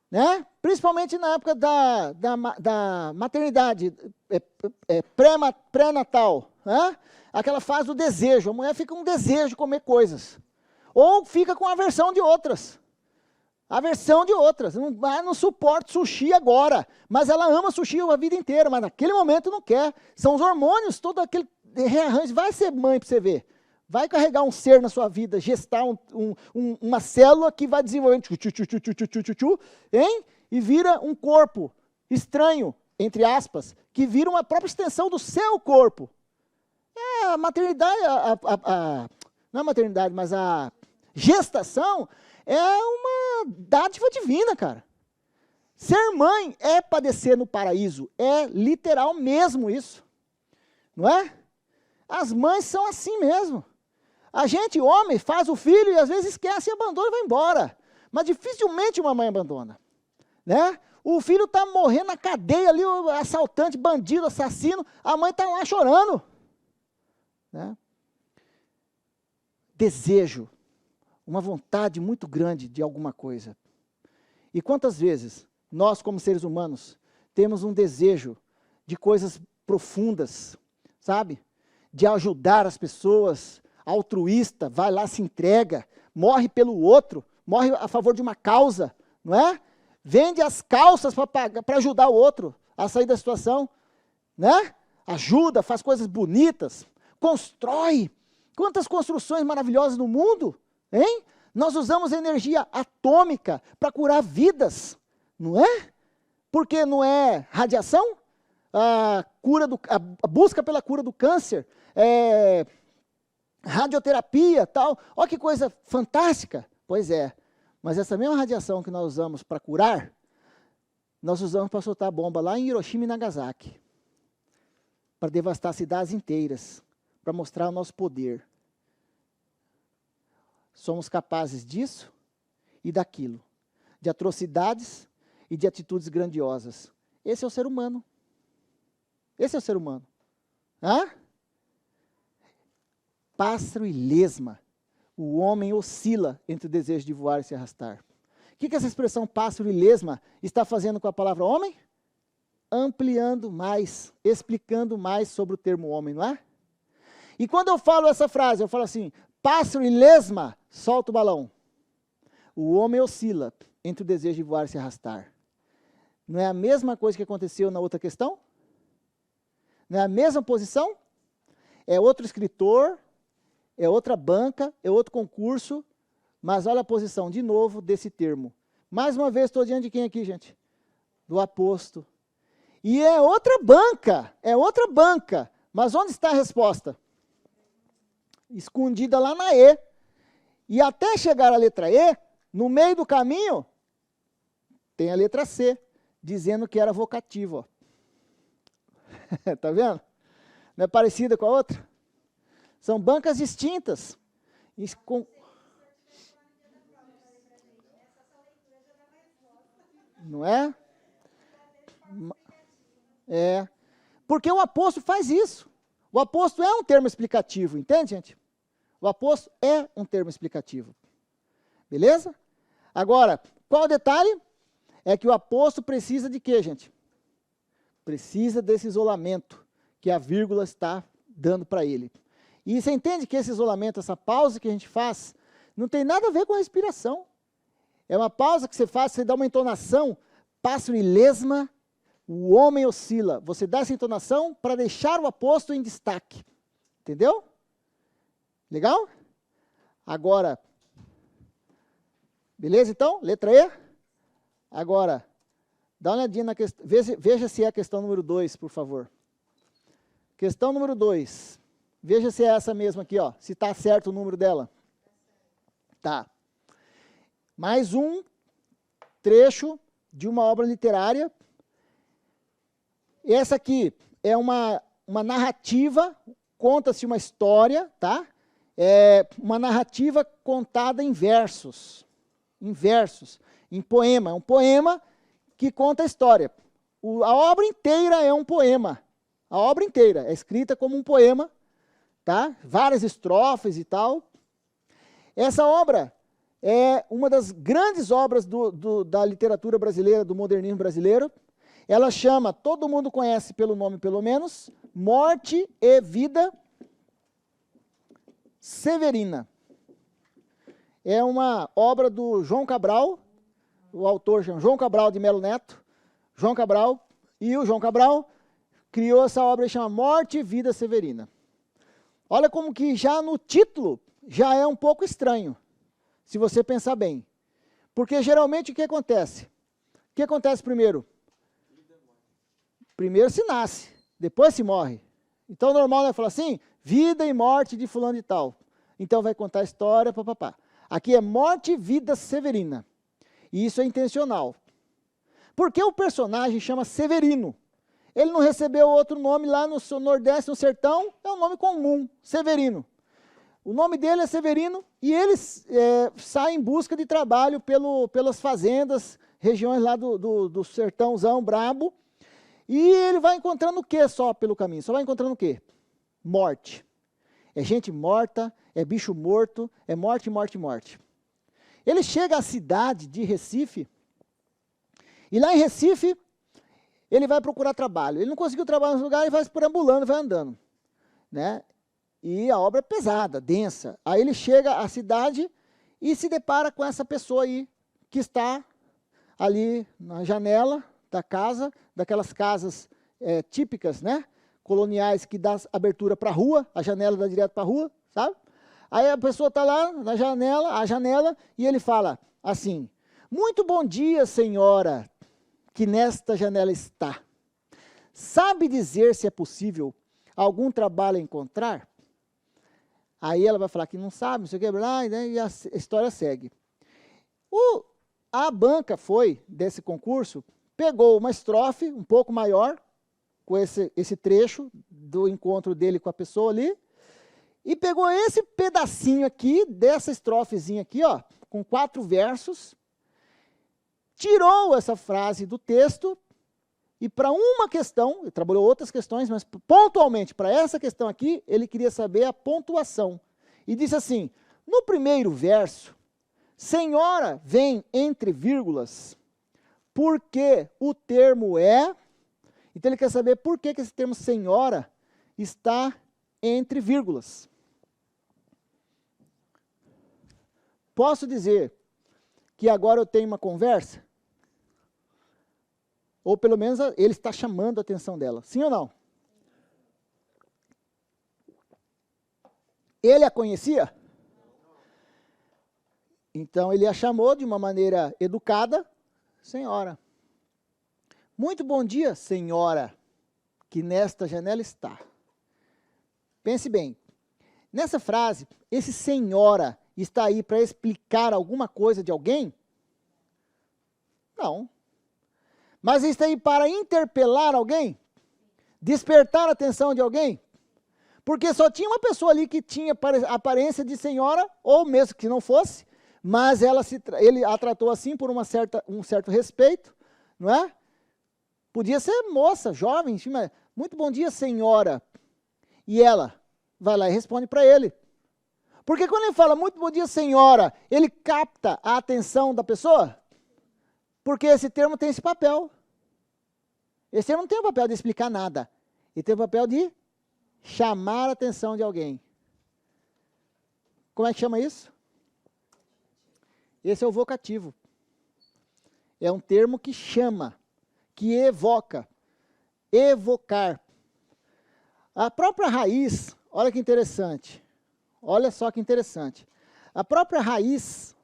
Né? Principalmente na época da maternidade, pré-natal, né? Aquela fase do desejo, a mulher fica com desejo de comer coisas. Ou fica com aversão de outras. Não suporta sushi agora, mas ela ama sushi a vida inteira, mas naquele momento não quer. São os hormônios, todo aquele rearranjo. Vai ser mãe para você ver. Vai carregar um ser na sua vida, gestar uma célula que vai desenvolvendo e vira um corpo estranho, entre aspas, que vira uma própria extensão do seu corpo. A maternidade, não a maternidade, mas a gestação é uma dádiva divina, cara. Ser mãe é padecer no paraíso, é literal mesmo isso, não é? As mães são assim mesmo. A gente, homem, faz o filho e às vezes esquece e abandona e vai embora. Mas dificilmente uma mãe abandona, né? O filho está morrendo na cadeia ali, o assaltante, bandido, assassino, a mãe está lá chorando, né? Desejo, uma vontade muito grande de alguma coisa. E quantas vezes nós, como seres humanos, temos um desejo de coisas profundas, sabe? De ajudar as pessoas, altruísta, vai lá, se entrega, morre pelo outro, morre a favor de uma causa, não é? Vende as calças para ajudar o outro a sair da situação, né? Ajuda, faz coisas bonitas, constrói. Quantas construções maravilhosas no mundo, hein? Nós usamos energia atômica para curar vidas, não é? Porque não é radiação? A busca pela cura do câncer, radioterapia, tal. Olha que coisa fantástica. Pois é, mas essa mesma radiação que nós usamos para curar, nós usamos para soltar bomba lá em Hiroshima e Nagasaki, para devastar cidades inteiras, para mostrar o nosso poder. Somos capazes disso e daquilo, de atrocidades e de atitudes grandiosas. Esse é o ser humano. Esse é o ser humano. Hã? Pássaro e lesma. O homem oscila entre o desejo de voar e se arrastar. O que essa expressão pássaro e lesma está fazendo com a palavra homem? Ampliando mais, explicando mais sobre o termo homem, não é? E quando eu falo essa frase, eu falo assim, pássaro e lesma, solta o balão. O homem oscila entre o desejo de voar e se arrastar. Não é a mesma coisa que aconteceu na outra questão? Não é a mesma posição? É outro escritor, é outra banca, é outro concurso, mas olha a posição de novo desse termo. Mais uma vez, estou diante de quem aqui, gente? Do aposto. E é outra banca, mas onde está a resposta? Escondida lá na E. E até chegar à letra E, no meio do caminho, tem a letra C, dizendo que era vocativo. Ó. Tá vendo? Não é parecida com a outra? São bancas distintas. Não é? É. Porque o apóstolo faz isso. O apóstolo é um termo explicativo, entende, gente? O apóstolo é um termo explicativo. Beleza? Agora, qual o detalhe? É que o apóstolo precisa de quê, gente? Precisa desse isolamento que a vírgula está dando para ele. E você entende que esse isolamento, essa pausa que a gente faz, não tem nada a ver com a respiração. É uma pausa que você faz, você dá uma entonação, pássaro e lesma, o homem oscila. Você dá essa entonação para deixar o apóstolo em destaque. Entendeu? Legal? Agora, beleza então? Letra E? Agora, dá uma olhadinha na questão, veja se é a questão número 2, por favor. Questão número 2. Veja se é essa mesma aqui, ó. Se está certo o número dela. Tá. Mais um trecho de uma obra literária. Essa aqui é uma narrativa, conta-se uma história, tá? É uma narrativa contada em versos. Em poema. É um poema que conta a história. A obra inteira é um poema. A obra inteira é escrita como um poema, tá? Várias estrofes e tal. Essa obra é uma das grandes obras da literatura brasileira, do modernismo brasileiro. Ela chama, todo mundo conhece pelo nome pelo menos, Morte e Vida Severina. É uma obra do João Cabral, o autor João Cabral de Melo Neto. João Cabral, e o João Cabral criou essa obra que chama Morte e Vida Severina. Olha como que já no título já é um pouco estranho, se você pensar bem. Porque geralmente o que acontece? O que acontece primeiro? Primeiro se nasce, depois se morre. Então o normal é falar assim, vida e morte de fulano e tal. Então vai contar a história, papapá. Aqui é Morte e Vida Severina. E isso é intencional. Por que o personagem chama Severino? Ele não recebeu outro nome lá no Nordeste, no Sertão, é um nome comum, Severino. O nome dele é Severino e ele sai em busca de trabalho pelas fazendas, regiões lá do sertãozão brabo. E ele vai encontrando o que só pelo caminho? Só vai encontrando o quê? Morte. É gente morta, é bicho morto, é morte, morte, morte. Ele chega à cidade de Recife, e lá em Recife, ele vai procurar trabalho. Ele não conseguiu trabalho no lugar, ele vai perambulando, vai andando. Né? E a obra é pesada, densa. Aí ele chega à cidade e se depara com essa pessoa aí, que está ali na janela da casa, daquelas casas típicas, né? Coloniais, que dá abertura para a rua, a janela dá direto para a rua, sabe? Aí a pessoa está lá na janela, e ele fala assim, muito bom dia, senhora, que nesta janela está. Sabe dizer se é possível algum trabalho encontrar? Aí ela vai falar que não sabe, não sei o que, e a história segue. A banca desse concurso, pegou uma estrofe um pouco maior, com esse trecho do encontro dele com a pessoa ali, e pegou esse pedacinho aqui, dessa estrofezinha aqui, ó, com 4 versos, tirou essa frase do texto, e para uma questão, ele trabalhou outras questões, mas pontualmente para essa questão aqui, ele queria saber a pontuação. E disse assim, no primeiro verso, senhora vem entre vírgulas, porque o termo é... Então ele quer saber por que esse termo senhora está entre vírgulas. Posso dizer que agora eu tenho uma conversa? Ou pelo menos ele está chamando a atenção dela. Sim ou não? Ele a conhecia? Então ele a chamou de uma maneira educada, senhora. Muito bom dia, senhora, que nesta janela está. Pense bem, nessa frase, esse senhora está aí para explicar alguma coisa de alguém? Não. Mas está aí para interpelar alguém? Despertar a atenção de alguém? Porque só tinha uma pessoa ali que tinha aparência de senhora, ou mesmo que não fosse, mas ele a tratou assim por um certo respeito, não é? Podia ser moça, jovem, mas muito bom dia, senhora. E ela vai lá e responde para ele. Porque quando ele fala muito bom dia, senhora, ele capta a atenção da pessoa? Porque esse termo tem esse papel. Esse termo não tem o papel de explicar nada. Ele tem o papel de chamar a atenção de alguém. Como é que chama isso? Esse é o vocativo. É um termo que chama, que evoca. Evocar. A própria raiz, olha que interessante. Olha só que interessante. A própria raiz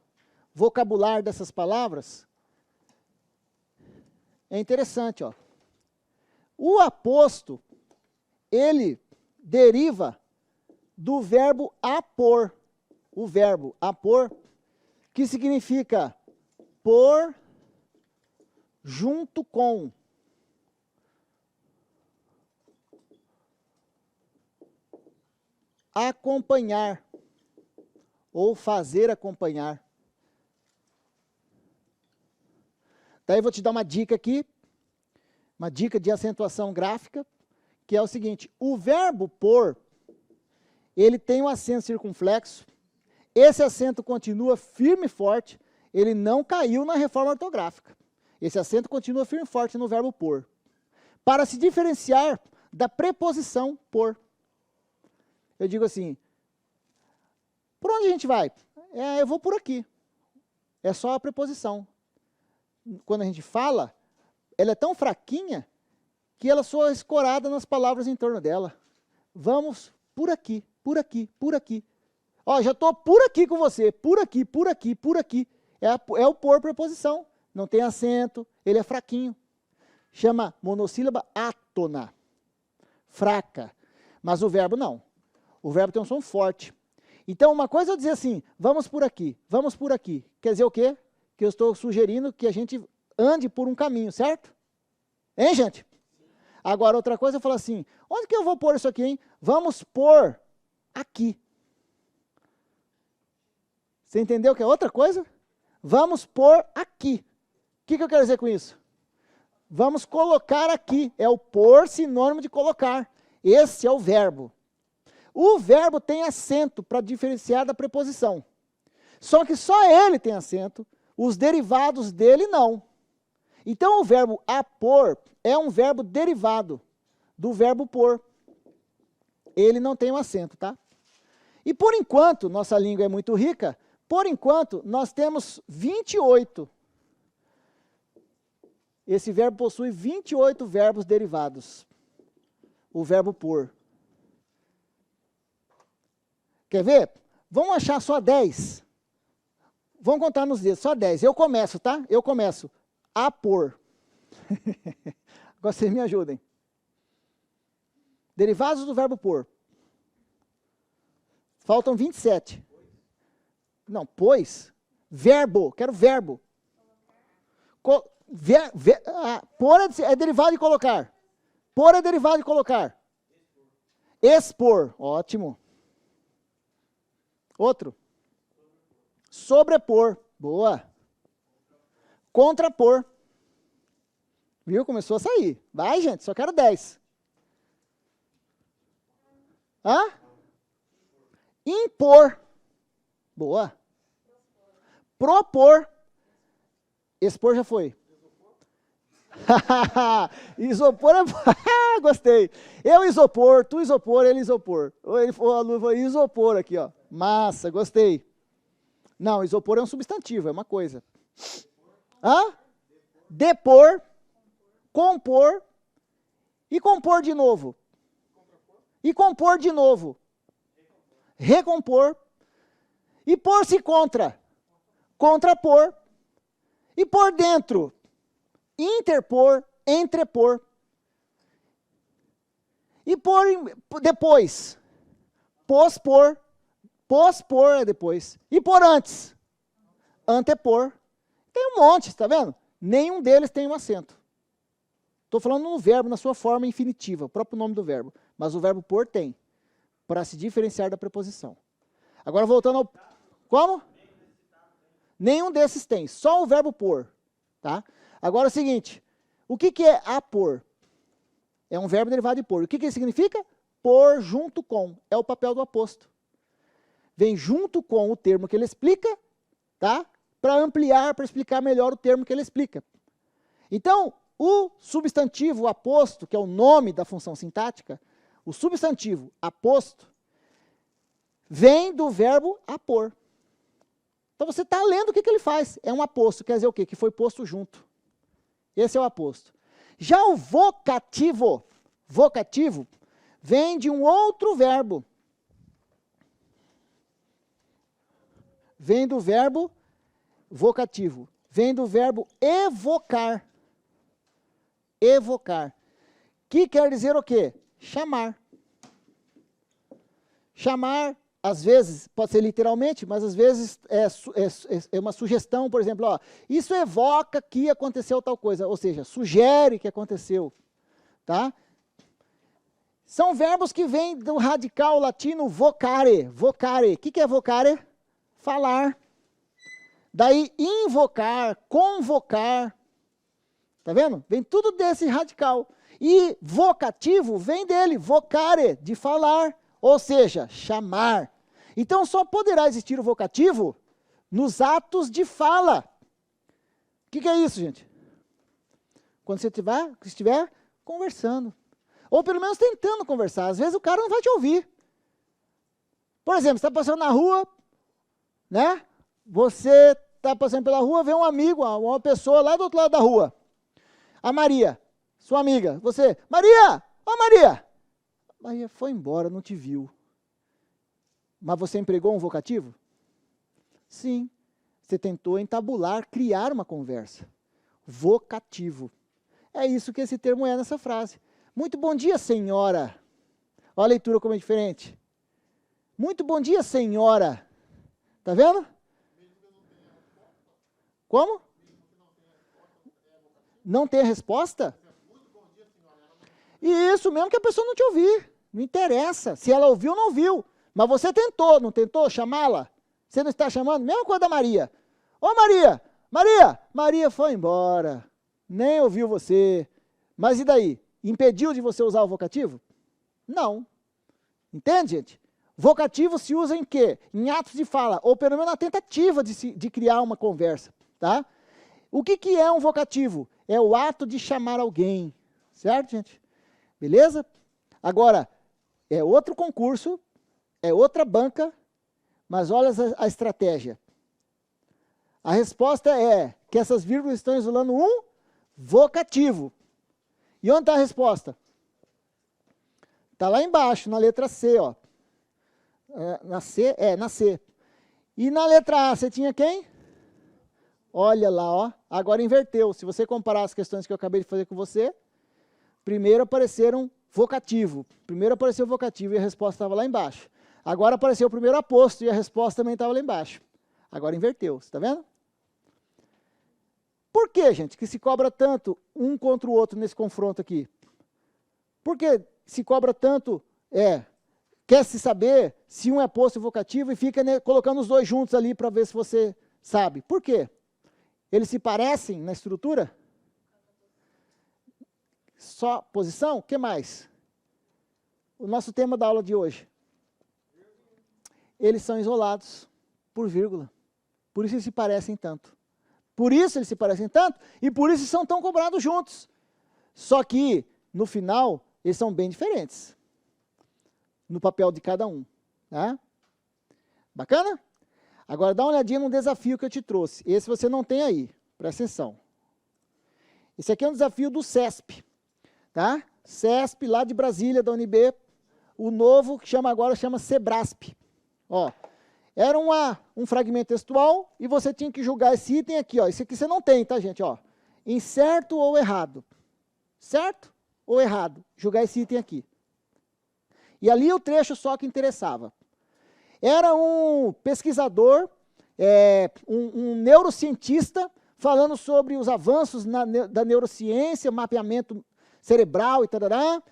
vocabular dessas palavras é interessante, ó. O aposto, ele deriva do verbo apor. O verbo apor, que significa pôr junto com. Acompanhar ou fazer acompanhar. Daí eu vou te dar uma dica aqui, uma dica de acentuação gráfica, que é o seguinte: o verbo pôr, ele tem um acento circunflexo, esse acento continua firme e forte, ele não caiu na reforma ortográfica. Esse acento continua firme e forte no verbo pôr, para se diferenciar da preposição por. Eu digo assim, por onde a gente vai? Eu vou por aqui. É só a preposição. Quando a gente fala, ela é tão fraquinha que ela soa escorada nas palavras em torno dela. Vamos por aqui, por aqui, por aqui. Ó, já estou por aqui com você, por aqui, por aqui, por aqui. É o por preposição. Não tem acento, ele é fraquinho. Chama monossílaba átona. Fraca. Mas o verbo não. O verbo tem um som forte. Então, uma coisa é eu dizer assim, vamos por aqui, vamos por aqui. Quer dizer o quê? Que eu estou sugerindo que a gente ande por um caminho, certo? Hein, gente? Agora, outra coisa, eu falo assim, onde que eu vou pôr isso aqui, hein? Vamos pôr aqui. Você entendeu que é outra coisa? Vamos pôr aqui. O que eu quero dizer com isso? Vamos colocar aqui. É o pôr sinônimo de colocar. Esse é o verbo. O verbo tem acento para diferenciar da preposição. Só que só ele tem acento, os derivados dele não. Então o verbo apor é um verbo derivado do verbo pôr. Ele não tem um acento, tá? E por enquanto, nossa língua é muito rica, por enquanto nós temos 28. Esse verbo possui 28 verbos derivados. O verbo pôr. Quer ver? Vamos achar só 10. Vamos contar nos dedos, só 10. Eu começo, tá? Eu começo. A pôr. Agora vocês me ajudem. Derivados do verbo pôr. Faltam 27. Não, pois. Verbo, quero verbo. Pôr é derivado de colocar. Pôr é derivado de colocar. Expor, ótimo. Outro. Sobrepor. Boa. Contrapor. Viu? Começou a sair. Vai, gente, só quero 10. Hã? Impor. Boa. Propor. Expor já foi. Isopor é... Gostei. Eu isopor, tu isopor, ele isopor. O aluno falou isopor aqui, ó. Massa, gostei. Não, isopor é um substantivo, é uma coisa. Hã? Depor, compor e compor de novo. E compor de novo. Recompor. E pôr-se contra. Contrapor. E por dentro. Interpor, entrepor. E por depois. Pospor. Pospor é depois. E por antes? Antepor. Tem um monte, está vendo? Nenhum deles tem um acento. Estou falando no verbo, na sua forma infinitiva, o próprio nome do verbo. Mas o verbo por tem, para se diferenciar da preposição. Agora voltando ao... Como? Nenhum desses tem, só o verbo por. Tá? Agora é o seguinte, o que é apor? É um verbo derivado de por. O que ele significa? Por junto com. É o papel do aposto. Vem junto com o termo que ele explica, tá? Para ampliar, para explicar melhor o termo que ele explica. Então, o substantivo aposto, que é o nome da função sintática, o substantivo aposto, vem do verbo apor. Então você está lendo o que ele faz. É um aposto, quer dizer o quê? Que foi posto junto. Esse é o aposto. Já o vocativo, vem de um outro verbo. Vem do verbo vocativo. Vem do verbo evocar. Evocar. Que quer dizer o quê? Chamar. Chamar, às vezes, pode ser literalmente, mas às vezes é uma sugestão, por exemplo, ó, isso evoca que aconteceu tal coisa, ou seja, sugere que aconteceu. Tá? São verbos que vêm do radical latino vocare. Vocare. O que é vocare? Falar. Daí invocar, convocar. Tá vendo? Vem tudo desse radical. E vocativo vem dele, vocare, de falar, ou seja, chamar. Então só poderá existir o vocativo nos atos de fala. O que é isso, gente? Quando você estiver conversando. Ou pelo menos tentando conversar. Às vezes o cara não vai te ouvir. Por exemplo, você está passando na rua, né? Você está passando pela rua, vê um amigo, uma pessoa lá do outro lado da rua. A Maria, sua amiga. Você, Maria! Ó Maria! Maria foi embora, não te viu. Mas você empregou um vocativo? Sim. Você tentou entabular, criar uma conversa. Vocativo. É isso que esse termo é nessa frase. Muito bom dia, senhora. Olha a leitura como é diferente. Muito bom dia, senhora. Tá vendo? Como? Não tem a resposta? E isso mesmo que a pessoa não te ouvir. Não interessa. Se ela ouviu ou não ouviu. Mas você tentou, não tentou chamá-la? Você não está chamando? Mesma coisa da Maria. Ô Maria! Maria! Maria foi embora. Nem ouviu você. Mas e daí? Impediu de você usar o vocativo? Não. Entende, gente? Vocativo se usa em quê? Em atos de fala, ou pelo menos na tentativa de criar uma conversa. Tá? O que é um vocativo? É o ato de chamar alguém. Certo, gente? Beleza? Agora, é outro concurso, é outra banca, mas olha a estratégia. A resposta é que essas vírgulas estão isolando um vocativo. E onde está a resposta? Está lá embaixo, na letra C, ó. Na C. E na letra A, você tinha quem? Olha lá, ó. Agora inverteu. Se você comparar as questões que eu acabei de fazer com você, primeiro apareceram vocativo. Primeiro apareceu vocativo e a resposta estava lá embaixo. Agora apareceu o primeiro aposto e a resposta também estava lá embaixo. Agora inverteu, você está vendo? Por que, gente, que se cobra tanto um contra o outro nesse confronto aqui? Por que se cobra tanto, quer se saber se um é aposto e vocativo e fica colocando os dois juntos ali para ver se você sabe? Por quê? Eles se parecem na estrutura? Só posição? O que mais? O nosso tema da aula de hoje. Eles são isolados por vírgula. Por isso eles se parecem tanto. Por isso eles se parecem tanto e por isso são tão cobrados juntos. Só que, no final, eles são bem diferentes. No papel de cada um. Tá? Bacana? Agora dá uma olhadinha no desafio que eu te trouxe. Esse você não tem aí. Presta atenção. Esse aqui é um desafio do CESP. Tá? CESP, lá de Brasília, da UNB. O novo, que agora chama Sebrasp. Ó, era um fragmento textual e você tinha que julgar esse item aqui. Ó. Esse aqui você não tem, tá, gente? Ó, em certo ou errado. Certo ou errado? Julgar esse item aqui. E ali o trecho só que interessava. Era um pesquisador, um neurocientista, falando sobre os avanços da neurociência, mapeamento cerebral e tarará.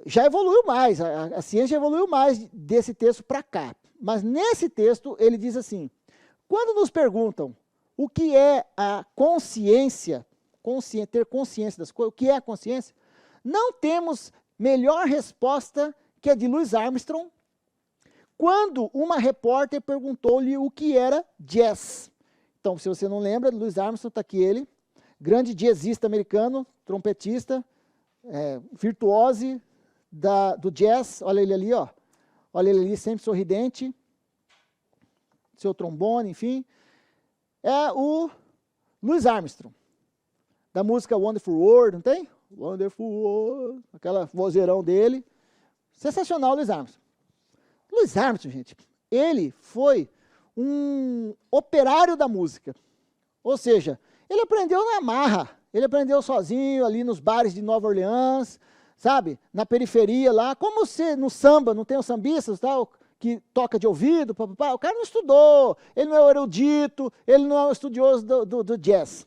Já evoluiu mais, a ciência já evoluiu mais desse texto para cá. Mas nesse texto ele diz assim, quando nos perguntam o que é a consciência, ter consciência das coisas, o que é a consciência, não temos melhor resposta que a de Louis Armstrong, quando uma repórter perguntou-lhe o que era jazz. Então, se você não lembra, Louis Armstrong está aqui ele, grande jazzista americano, trompetista, virtuose do jazz, olha ele ali, ó. Olha ele ali, sempre sorridente, seu trombone, enfim. É o Louis Armstrong, da música Wonderful World, não tem? Wonderful World, aquela vozeirão dele. Sensacional, Louis Armstrong. Louis Armstrong, gente, ele foi um operário da música. Ou seja, ele aprendeu na marra, ele aprendeu sozinho ali nos bares de Nova Orleans, sabe? Na periferia lá, como se no samba, não tem os sambistas tal, que toca de ouvido, papapá. O cara não estudou, ele não é erudito, ele não é um estudioso do jazz.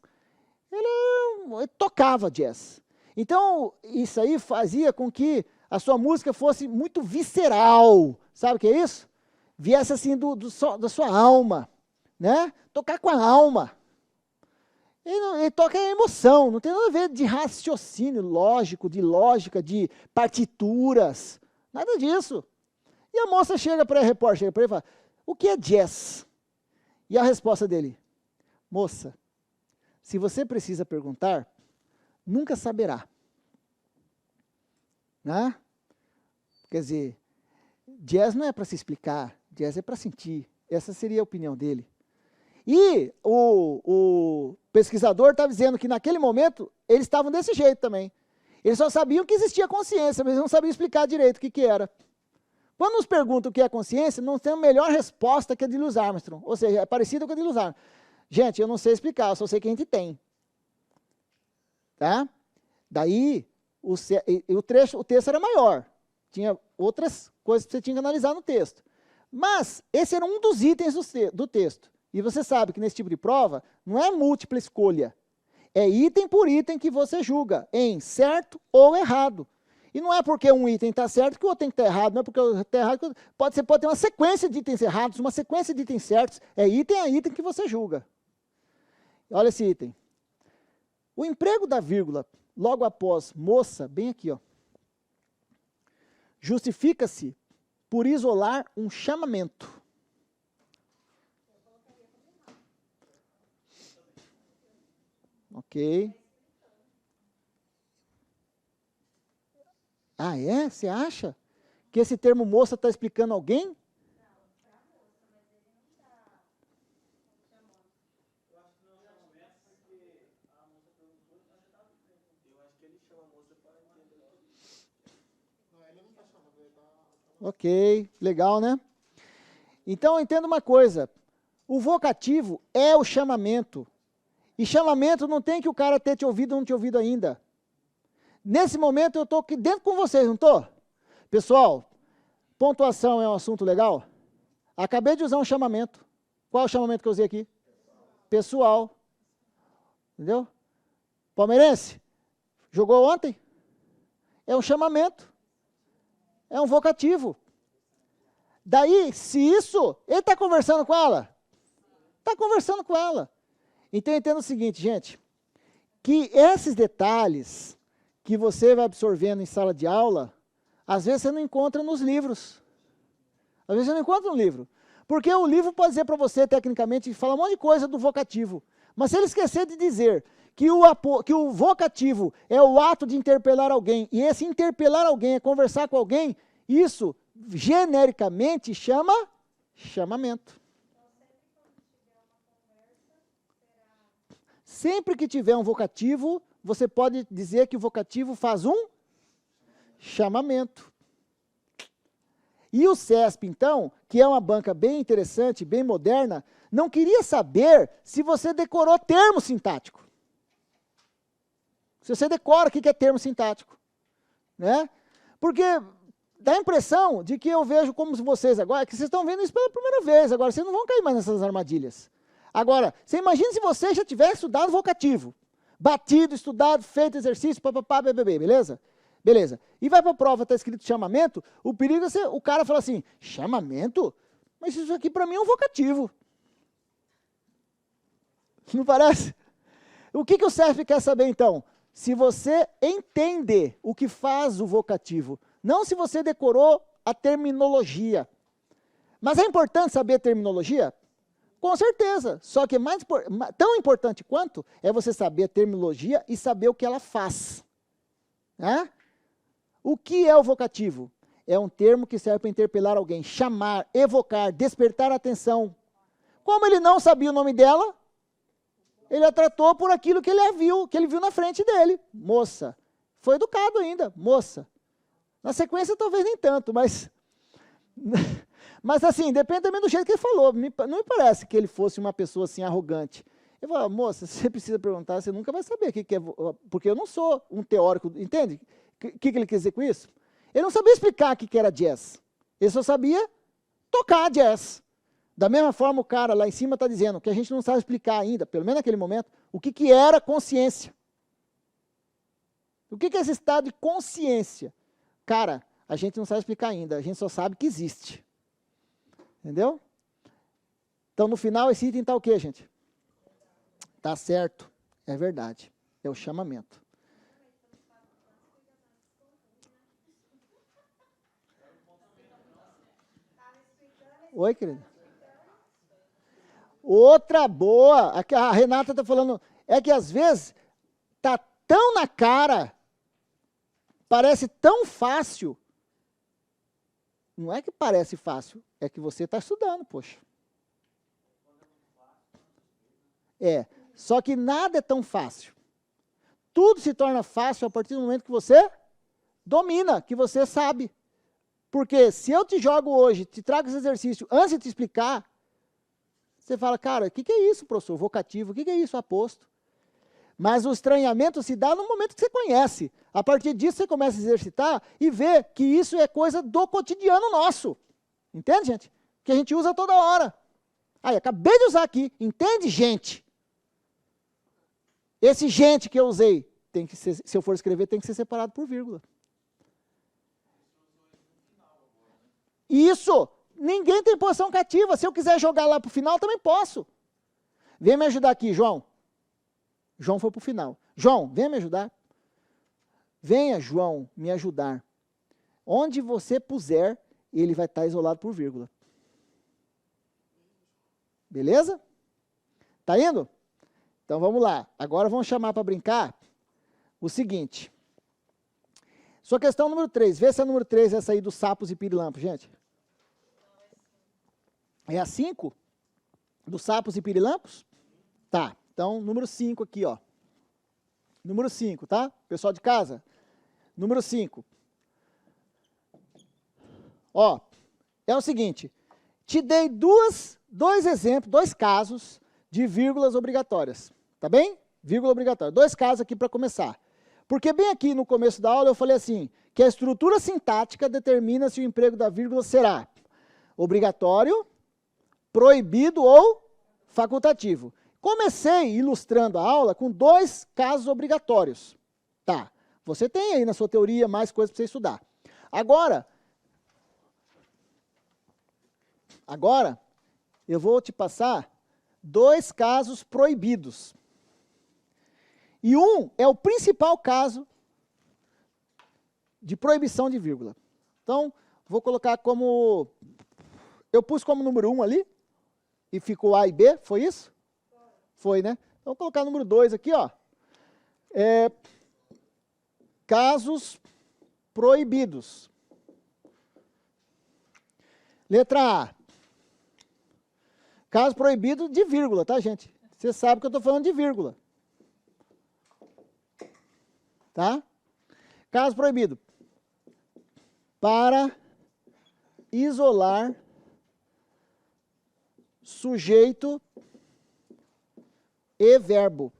Ele tocava jazz. Então, isso aí fazia com que a sua música fosse muito visceral. Sabe o que é isso? Viesse assim da sua alma, né? Tocar com a alma. Ele toca a emoção, não tem nada a ver de raciocínio lógico, de lógica, de partituras, nada disso. E a moça chega para a repórter, chega para ele e fala, o que é jazz? E a resposta dele, moça, se você precisa perguntar, nunca saberá. Né? Quer dizer, jazz não é para se explicar, jazz é para sentir. Essa seria a opinião dele. E o pesquisador está dizendo que naquele momento eles estavam desse jeito também. Eles só sabiam que existia consciência, mas eles não sabiam explicar direito o que era. Quando nos perguntam o que é consciência, não tem a melhor resposta que a de Louis Armstrong. Ou seja, é parecida com a de Louis Armstrong. Gente, eu não sei explicar, eu só sei que a gente tem. Tá? Daí, o texto era maior. Tinha outras coisas que você tinha que analisar no texto. Mas, esse era um dos itens do texto. E você sabe que nesse tipo de prova, não é múltipla escolha. É item por item que você julga em certo ou errado. E não é porque um item está certo que o outro tem que estar errado, não é porque o outro está errado. Você pode ter uma sequência de itens errados, uma sequência de itens certos. É item a item que você julga. Olha esse item. O emprego da vírgula, logo após moça, bem aqui, ó, justifica-se por isolar um chamamento. Ok. Ah, é? Você acha que esse termo moça está explicando alguém? Ok, legal, né? Então, entenda uma coisa. O vocativo é o chamamento. E chamamento não tem que o cara ter te ouvido ou não te ouvido ainda. Nesse momento eu estou aqui dentro com vocês, não estou? Pessoal, pontuação é um assunto legal? Acabei de usar um chamamento. Qual é o chamamento que eu usei aqui? Pessoal. Entendeu? Palmeirense, jogou ontem? É um chamamento. É um vocativo. Daí, se isso, ele está conversando com ela? Está conversando com ela. Então, entenda o seguinte, gente, que esses detalhes que você vai absorvendo em sala de aula, às vezes você não encontra nos livros. Às vezes você não encontra no livro. Porque o livro pode dizer para você, tecnicamente, falar um monte de coisa do vocativo. Mas se ele esquecer de dizer que o vocativo é o ato de interpelar alguém, e esse interpelar alguém é conversar com alguém, isso, genericamente, chama chamamento. Sempre que tiver um vocativo, você pode dizer que o vocativo faz um chamamento. E o CESP, então, que é uma banca bem interessante, bem moderna, não queria saber se você decorou termo sintático. Se você decora o que é termo sintático. Né? Porque dá a impressão de que eu vejo como vocês agora, que vocês estão vendo isso pela primeira vez, agora vocês não vão cair mais nessas armadilhas. Agora, você imagina se você já tivesse estudado vocativo. batido, estudado, feito exercício, papapá, bebê, beleza? Beleza. E vai para a prova, está escrito chamamento, o perigo é o cara fala assim, chamamento? Mas isso aqui para mim é um vocativo. Não parece? O que o CERF quer saber então? Se você entende o que faz o vocativo, não se você decorou a terminologia. Mas é importante saber a terminologia? Com certeza, só que tão importante quanto é você saber a terminologia e saber o que ela faz. Né? O que é o vocativo? É um termo que serve para interpelar alguém, chamar, evocar, despertar a atenção. Como ele não sabia o nome dela, ele a tratou por aquilo que ele viu na frente dele. Moça. Foi educado ainda, moça. Na sequência talvez nem tanto, mas assim, depende também do jeito que ele falou. Não me parece que ele fosse uma pessoa assim arrogante. Eu falo, moça, você precisa perguntar, você nunca vai saber o que é, porque eu não sou um teórico, entende? O que ele quer dizer com isso? Ele não sabia explicar o que era jazz. Ele só sabia tocar jazz. Da mesma forma, o cara lá em cima está dizendo que a gente não sabe explicar ainda, pelo menos naquele momento, o que era consciência. O que é esse estado de consciência? Cara, a gente não sabe explicar ainda, a gente só sabe que existe. Entendeu? Então, no final, esse item está o quê, gente? Tá certo, é verdade. É o chamamento. Oi, querida. Outra boa, a Renata está falando, é que às vezes está tão na cara, parece tão fácil. Não é que parece fácil, é que você está estudando, poxa. Só que nada é tão fácil. Tudo se torna fácil a partir do momento que você domina, que você sabe. Porque se eu te jogo hoje, te trago esse exercício, antes de te explicar, você fala, cara, o que é isso, professor? Vocativo, o que é isso, aposto? Mas o estranhamento se dá no momento que você conhece. A partir disso, você começa a exercitar e vê que isso é coisa do cotidiano nosso. Entende, gente? Que a gente usa toda hora. Aí, acabei de usar aqui. Entende, gente? Esse gente que eu usei, tem que ser, se eu for escrever, tem que ser separado por vírgula. Isso! Ninguém tem posição cativa. Se eu quiser jogar lá para o final, também posso. Vem me ajudar aqui, João. João foi para o final. João, venha me ajudar. Venha, João, me ajudar. Onde você puser, ele vai estar isolado por vírgula. Beleza? Tá indo? Então vamos lá. Agora vamos chamar para brincar o seguinte. Sua questão número 3. Vê se a número 3 é essa aí dos sapos e pirilampos, gente. É a 5? Dos sapos e pirilampos? Tá. Então, número 5 aqui, ó. Número 5, tá? Pessoal de casa. Número 5. Ó, é o seguinte. Te dei dois exemplos, 2 casos de vírgulas obrigatórias. Tá bem? Vírgula obrigatória. 2 casos aqui para começar. Porque bem aqui no começo da aula eu falei assim, que a estrutura sintática determina se o emprego da vírgula será obrigatório, proibido ou facultativo. Comecei ilustrando a aula com 2 casos obrigatórios. Tá, você tem aí na sua teoria mais coisas para você estudar. Agora, eu vou te passar 2 casos proibidos. E um é o principal caso de proibição de vírgula. Então, vou colocar como... Eu pus como número 1 ali, e ficou A e B, foi isso? Foi, né? Então, vou colocar o número 2 aqui, ó. Casos proibidos. Letra A. Caso proibido de vírgula, tá, gente? Você sabe que eu estou falando de vírgula. Tá? Caso proibido. Para isolar sujeito e verbo.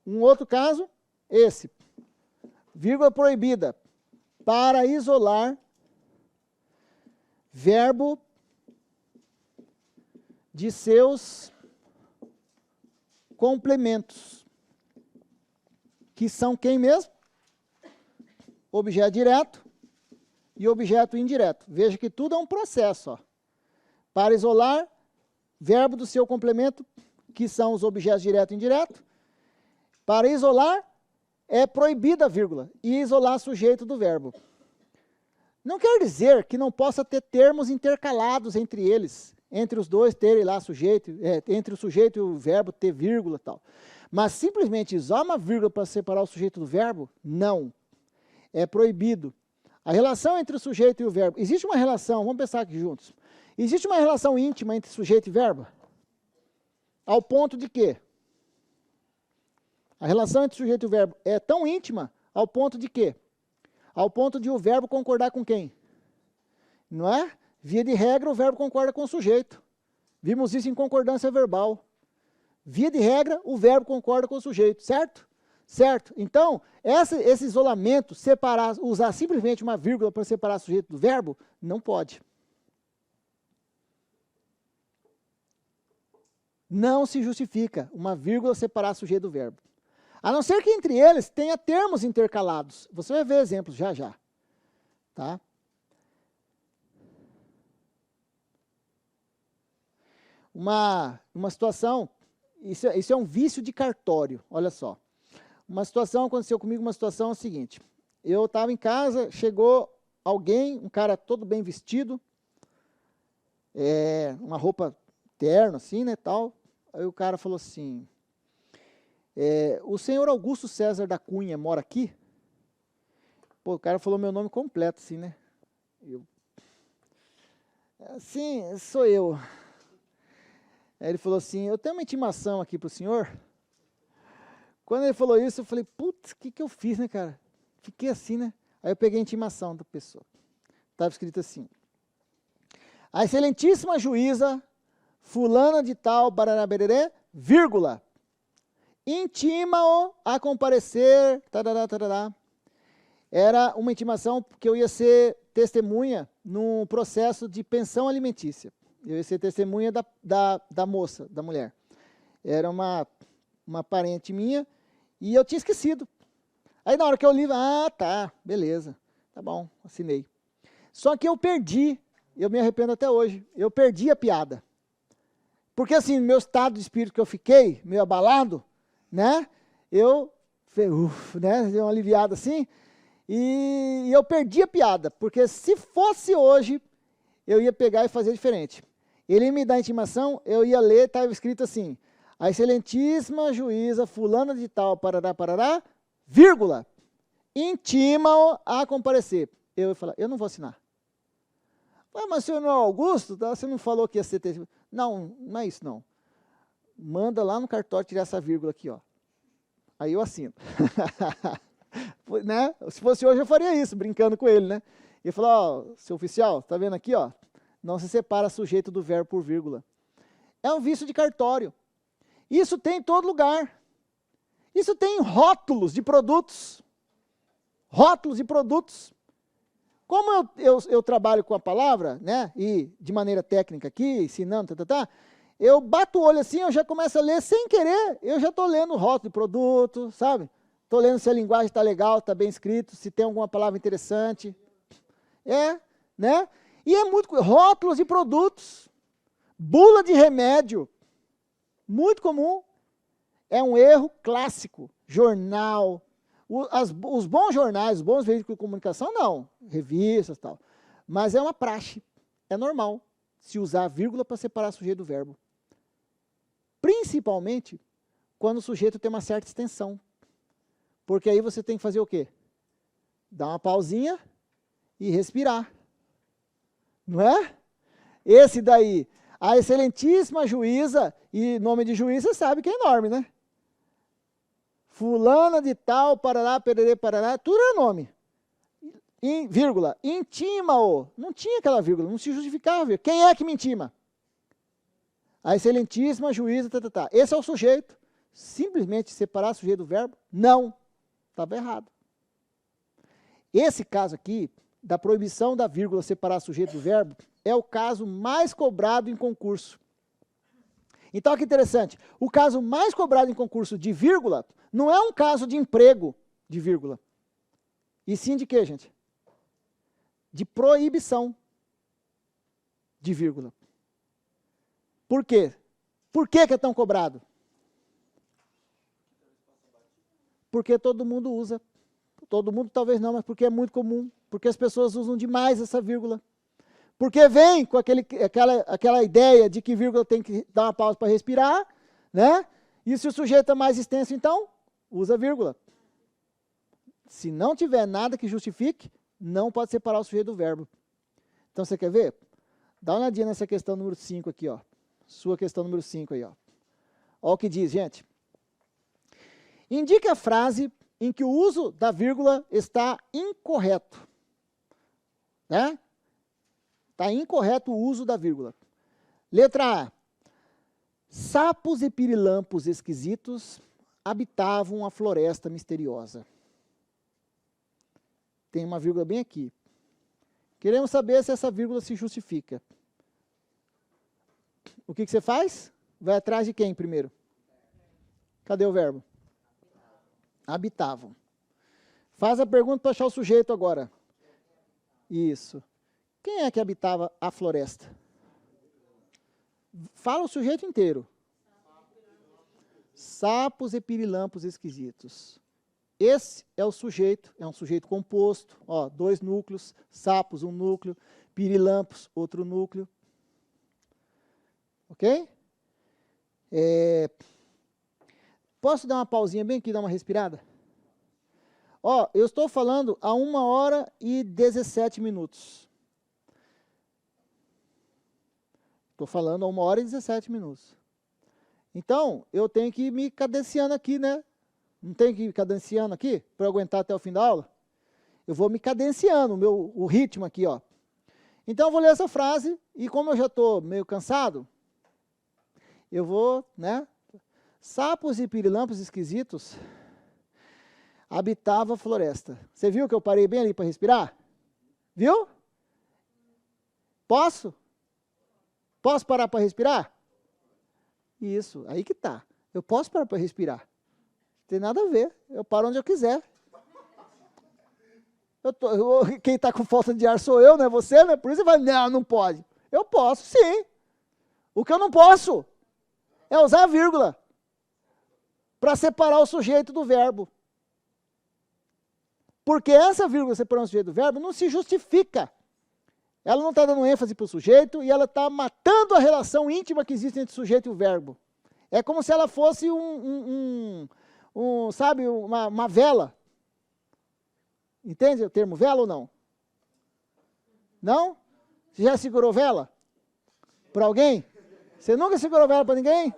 Um outro caso, esse. Vírgula proibida para isolar verbo de seus complementos, que são quem mesmo? Objeto direto e objeto indireto. Veja que tudo é um processo. Ó. Para isolar, verbo do seu complemento, que são os objetos direto e indireto. Para isolar, é proibida a vírgula e isolar sujeito do verbo. Não quer dizer que não possa ter termos intercalados entre eles, entre os dois terem lá sujeito, entre o sujeito e o verbo ter vírgula e tal. Mas simplesmente usar uma vírgula para separar o sujeito do verbo, não. É proibido. A relação entre o sujeito e o verbo, existe uma relação, vamos pensar aqui juntos. Existe uma relação íntima entre sujeito e verbo? Ao ponto de quê? A relação entre sujeito e verbo é tão íntima ao ponto de quê? Ao ponto de o verbo concordar com quem? Não é? Via de regra, o verbo concorda com o sujeito. Vimos isso em concordância verbal. Via de regra, o verbo concorda com o sujeito, certo? Certo. Então, esse isolamento, separar, usar simplesmente uma vírgula para separar o sujeito do verbo, não pode. Não se justifica uma vírgula separar o sujeito do verbo. A não ser que entre eles tenha termos intercalados. Você vai ver exemplos já já. Tá? Uma situação, isso é um vício de cartório, olha só. Uma situação, aconteceu comigo uma situação é a seguinte. Eu estava em casa, chegou alguém, um cara todo bem vestido, uma roupa terno assim, né, tal. Aí o cara falou assim, o senhor Augusto César da Cunha mora aqui? Pô, o cara falou meu nome completo assim, né? Sim, sou eu. Aí ele falou assim, eu tenho uma intimação aqui para o senhor. Quando ele falou isso, eu falei, putz, o que eu fiz, né, cara? Fiquei assim, né? Aí eu peguei a intimação da pessoa. Estava escrito assim, a excelentíssima juíza, fulana de tal, bararaberê, vírgula, intima-o a comparecer, tarará, tarará. Era uma intimação que eu ia ser testemunha num processo de pensão alimentícia. Eu ia ser testemunha da moça, da mulher. Era uma parente minha e eu tinha esquecido. Aí na hora que eu li, tá, beleza, tá bom, assinei. Só que eu perdi, eu me arrependo até hoje, eu perdi a piada. Porque assim, no meu estado de espírito que eu fiquei, meio abalado, né, eu, né, dei uma aliviada assim, e eu perdi a piada, porque se fosse hoje, eu ia pegar e fazer diferente. Ele me dá a intimação, eu ia ler, estava escrito assim, a excelentíssima juíza fulana de tal, parará, parará, vírgula, intima-o a comparecer. Eu ia falar, eu não vou assinar. Mas o senhor não é Augusto? Você não falou que ia ser testemunha? Não, não é isso não. Manda lá no cartório tirar essa vírgula aqui, ó. Aí eu assino. Né? Se fosse hoje eu faria isso, brincando com ele, né? Ele falou, ó, seu oficial, tá vendo aqui, ó? Não se separa sujeito do verbo por vírgula. É um vício de cartório. Isso tem em todo lugar. Isso tem em rótulos de produtos. Rótulos de produtos. Como eu trabalho com a palavra, né, e de maneira técnica aqui, ensinando, eu bato o olho assim, eu já começo a ler sem querer, eu já estou lendo o rótulo de produto, sabe? Estou lendo se a linguagem está legal, está bem escrito, se tem alguma palavra interessante. Né? E é muito, rótulos de produtos, bula de remédio, muito comum, é um erro clássico, jornal, os bons jornais, os bons veículos de comunicação, não, revistas e tal, mas é uma praxe, é normal se usar vírgula para separar sujeito do verbo, principalmente quando o sujeito tem uma certa extensão, porque aí você tem que fazer o quê? Dar uma pausinha e respirar, não é? Esse daí, a excelentíssima juíza, e nome de juíza sabe que é enorme, né? Fulana de tal, parará, pererê, parará, tudo é nome. Vírgula, intima-o. Não tinha aquela vírgula, não se justificava. Quem é que me intima? A excelentíssima juíza, Esse é o sujeito. Simplesmente separar o sujeito do verbo? Não. Estava errado. Esse caso aqui, da proibição da vírgula separar sujeito do verbo, é o caso mais cobrado em concurso. Então, olha que interessante. O caso mais cobrado em concurso de vírgula não é um caso de emprego de vírgula. E sim de quê, gente? De proibição de vírgula. Por quê? Por que é tão cobrado? Porque todo mundo usa. Todo mundo talvez não, mas porque é muito comum. Porque as pessoas usam demais essa vírgula. Porque vem com aquela ideia de que vírgula tem que dar uma pausa para respirar, né? E se o sujeito é mais extenso, então, usa vírgula. Se não tiver nada que justifique, não pode separar o sujeito do verbo. Então, você quer ver? Dá uma olhadinha nessa questão número 5 aqui, ó. Sua questão número 5 aí, ó. Olha o que diz, gente. Indique a frase em que o uso da vírgula está incorreto. Né? Está incorreto o uso da vírgula. Letra A. Sapos e pirilampos esquisitos habitavam a floresta misteriosa. Tem uma vírgula bem aqui. Queremos saber se essa vírgula se justifica. O que você faz? Vai atrás de quem primeiro? Cadê o verbo? Habitavam. Faz a pergunta para achar o sujeito agora. Isso. Quem é que habitava a floresta? Fala o sujeito inteiro. Sapos e pirilampos esquisitos. Esse é o sujeito, é um sujeito composto. Ó, 2 núcleos, sapos, um núcleo, pirilampos, outro núcleo. Ok? Posso dar uma pausinha bem aqui, dar uma respirada? Ó, eu estou falando a 1h17. Estou falando a 1h17. Então, eu tenho que ir me cadenciando aqui, né? Não tem que ir cadenciando aqui para aguentar até o fim da aula? Eu vou me cadenciando, o ritmo aqui, ó. Então, eu vou ler essa frase e como eu já estou meio cansado, eu vou, né? Sapos e pirilampos esquisitos habitavam a floresta. Você viu que eu parei bem ali para respirar? Viu? Posso? Posso parar para respirar? Isso, aí que tá. Eu posso parar para respirar. Não tem nada a ver. Eu paro onde eu quiser. Quem está com falta de ar sou eu, não é você, né? Por isso você vai, não pode. Eu posso, sim. O que eu não posso é usar a vírgula para separar o sujeito do verbo. Porque essa vírgula separando o sujeito do verbo não se justifica. Ela não está dando ênfase para o sujeito e ela está matando a relação íntima que existe entre o sujeito e o verbo. É como se ela fosse sabe, uma vela. Entende o termo vela ou não? Não? Você já segurou vela? Para alguém? Você nunca segurou vela para ninguém?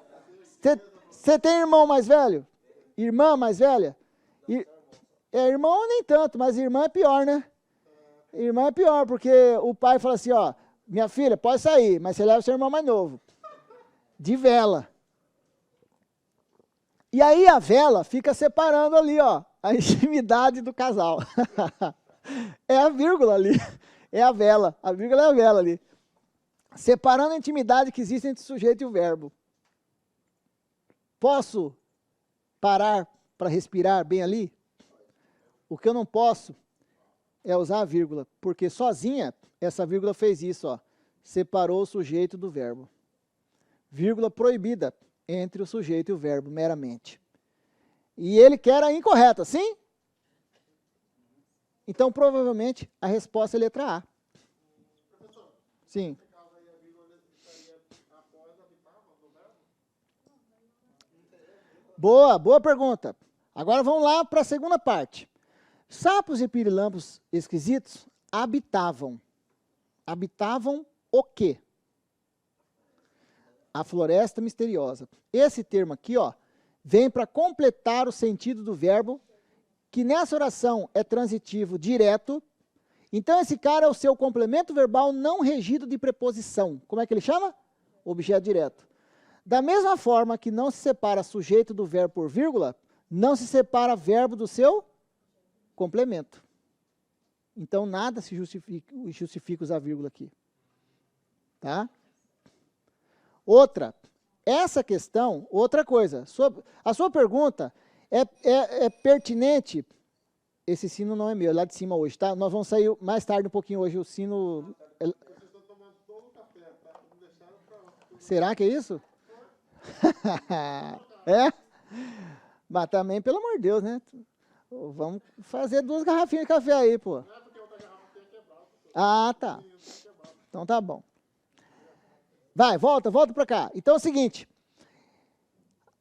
Você tem irmão mais velho? Irmã mais velha? Irmão nem tanto, mas irmã é pior, né? Irmã é pior, porque o pai fala assim, ó, minha filha, pode sair, mas você leva o seu irmão mais novo. De vela. E aí a vela fica separando ali, ó, a intimidade do casal. É a vírgula ali, é a vela. A vírgula é a vela ali. Separando a intimidade que existe entre o sujeito e o verbo. Posso parar para respirar bem ali? O que eu não posso é usar a vírgula, porque sozinha essa vírgula fez isso, ó, separou o sujeito do verbo. Vírgula proibida entre o sujeito e o verbo, meramente. E ele quer a incorreta, sim? Então, provavelmente, a resposta é letra A. Professor, Sim. nesse caso aí, a vírgula estaria após habitava do verbo? Boa pergunta. Agora vamos lá para a segunda parte. Sapos e pirilampos esquisitos habitavam. Habitavam o quê? A floresta misteriosa. Esse termo aqui, ó, vem para completar o sentido do verbo, que nessa oração é transitivo direto. Então, esse cara é o seu complemento verbal não regido de preposição. Como é que ele chama? Objeto direto. Da mesma forma que não se separa sujeito do verbo por vírgula, não se separa verbo do seu complemento. Então, nada se justifica usar vírgula aqui. Tá? Essa questão, outra coisa. A sua pergunta é pertinente. Esse sino não é meu, é lá de cima hoje, tá? Nós vamos sair mais tarde um pouquinho hoje, o sino... Vocês estão tomando todo o café, tá? Não deixaram pra lá. Será que é isso? É? Mas também, pelo amor de Deus, né? Vamos fazer 2 garrafinhas de café aí, pô. Não é porque a outra garrafa tem quebrado. Ah, tá. Então tá bom. Vai, volta para cá. Então é o seguinte.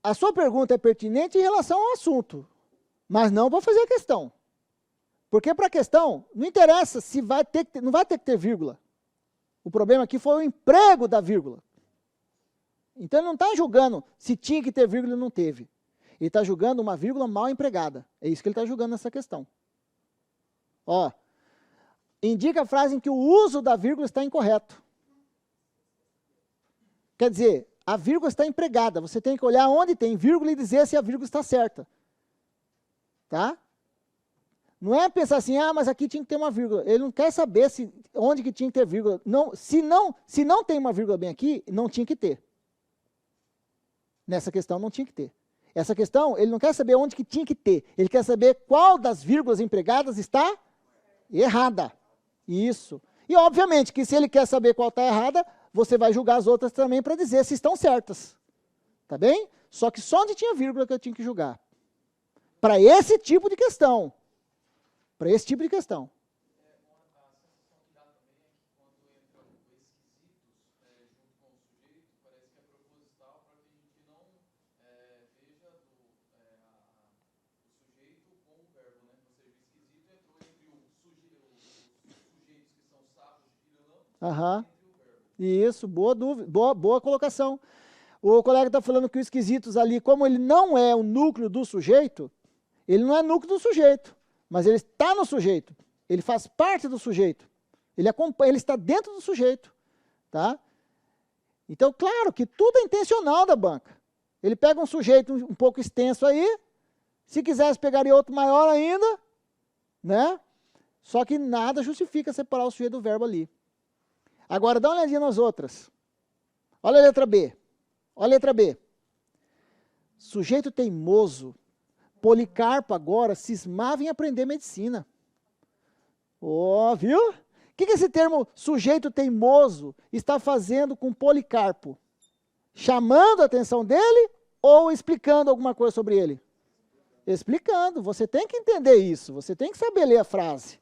A sua pergunta é pertinente em relação ao assunto, mas não para fazer a questão. Porque para a questão, não interessa se vai ter não vai ter que ter vírgula. O problema aqui foi o emprego da vírgula. Então ele não está julgando se tinha que ter vírgula e não teve. Ele está julgando uma vírgula mal empregada. É isso que ele está julgando nessa questão. Ó, indica a frase em que o uso da vírgula está incorreto. Quer dizer, a vírgula está empregada. Você tem que olhar onde tem vírgula e dizer se a vírgula está certa. Tá? Não é pensar assim, mas aqui tinha que ter uma vírgula. Ele não quer saber onde que tinha que ter vírgula. Não, se não tem uma vírgula bem aqui, não tinha que ter. Nessa questão não tinha que ter. Essa questão, ele não quer saber onde que tinha que ter. Ele quer saber qual das vírgulas empregadas está errada. Isso. E obviamente que se ele quer saber qual está errada, você vai julgar as outras também para dizer se estão certas. Tá bem? Só que só onde tinha vírgula que eu tinha que julgar. Para esse tipo de questão. Para esse tipo de questão. Aham. Isso, boa dúvida, boa colocação. O colega está falando que o esquisitos ali, como ele não é o núcleo do sujeito, ele não é núcleo do sujeito, mas ele está no sujeito, ele faz parte do sujeito, ele está dentro do sujeito. Tá? Então, claro que tudo é intencional da banca. Ele pega um sujeito um pouco extenso aí, se quisesse pegaria outro maior ainda, né? Só que nada justifica separar o sujeito do verbo ali. Agora, dá uma olhadinha nas outras. Olha a letra B. Olha a letra B. Sujeito teimoso. Policarpo agora cismava em aprender medicina. Ó, viu? O que esse termo sujeito teimoso está fazendo com Policarpo? Chamando a atenção dele ou explicando alguma coisa sobre ele? Explicando. Você tem que entender isso. Você tem que saber ler a frase.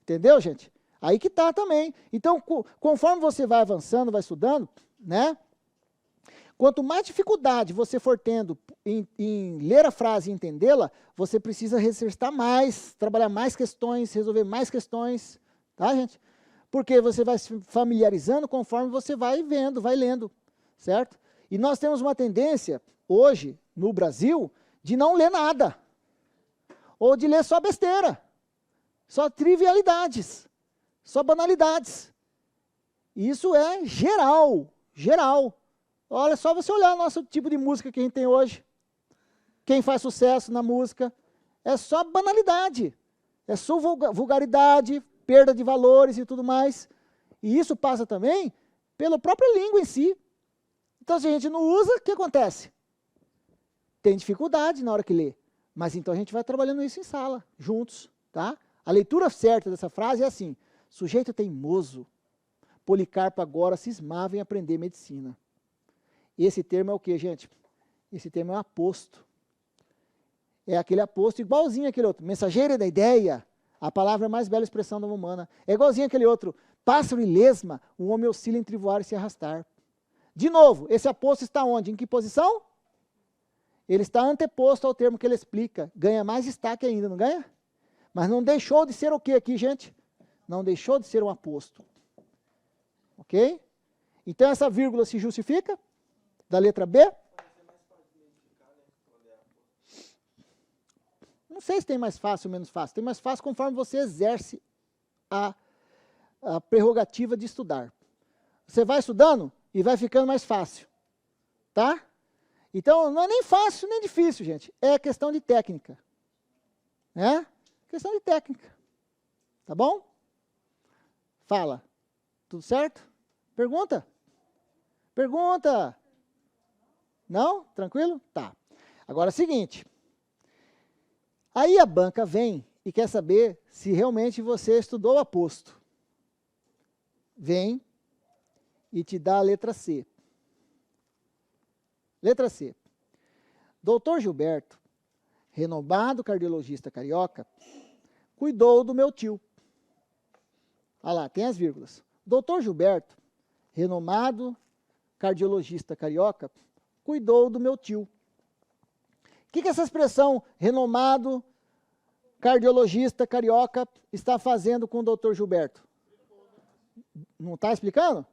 Entendeu, gente? Aí que está também. Então, conforme você vai avançando, vai estudando, né? Quanto mais dificuldade você for tendo em ler a frase e entendê-la, você precisa exercitar mais, trabalhar mais questões, resolver mais questões, tá, gente? Porque você vai se familiarizando conforme você vai vendo, vai lendo, certo? E nós temos uma tendência, hoje, no Brasil, de não ler nada. Ou de ler só besteira, só trivialidades. Só banalidades. Isso é geral, geral. Olha, só você olhar o nosso tipo de música que a gente tem hoje. Quem faz sucesso na música. É só banalidade. É só vulgaridade, perda de valores e tudo mais. E isso passa também pela própria língua em si. Então, se a gente não usa, o que acontece? Tem dificuldade na hora que lê. Mas então a gente vai trabalhando isso em sala, juntos. Tá? A leitura certa dessa frase é assim. Sujeito teimoso, Policarpo agora cismava em aprender medicina. Esse termo é o que, gente? Esse termo é um aposto. É aquele aposto igualzinho àquele outro. Mensageiro da ideia, a palavra mais bela expressão da alma humana. É igualzinho àquele outro. Pássaro e lesma, o homem oscila entre voar e se arrastar. De novo, esse aposto está onde? Em que posição? Ele está anteposto ao termo que ele explica. Ganha mais destaque ainda, não ganha? Mas não deixou de ser o que aqui, gente? Não deixou de ser um aposto. Ok? Então, essa vírgula se justifica? Da letra B? Não sei se tem mais fácil ou menos fácil. Tem mais fácil conforme você exerce a prerrogativa de estudar. Você vai estudando e vai ficando mais fácil. Tá? Então, não é nem fácil nem difícil, gente. É questão de técnica. Né? Questão de técnica. Tá bom? Fala. Tudo certo? Pergunta? Pergunta? Não? Tranquilo? Tá. Agora é o seguinte. Aí a banca vem e quer saber se realmente você estudou o aposto. Vem e te dá a letra C. Letra C. Doutor Gilberto, renomado cardiologista carioca, cuidou do meu tio. Olha lá, tem as vírgulas. Doutor Gilberto, renomado cardiologista carioca, cuidou do meu tio. O que essa expressão renomado cardiologista carioca está fazendo com o doutor Gilberto? Não está explicando?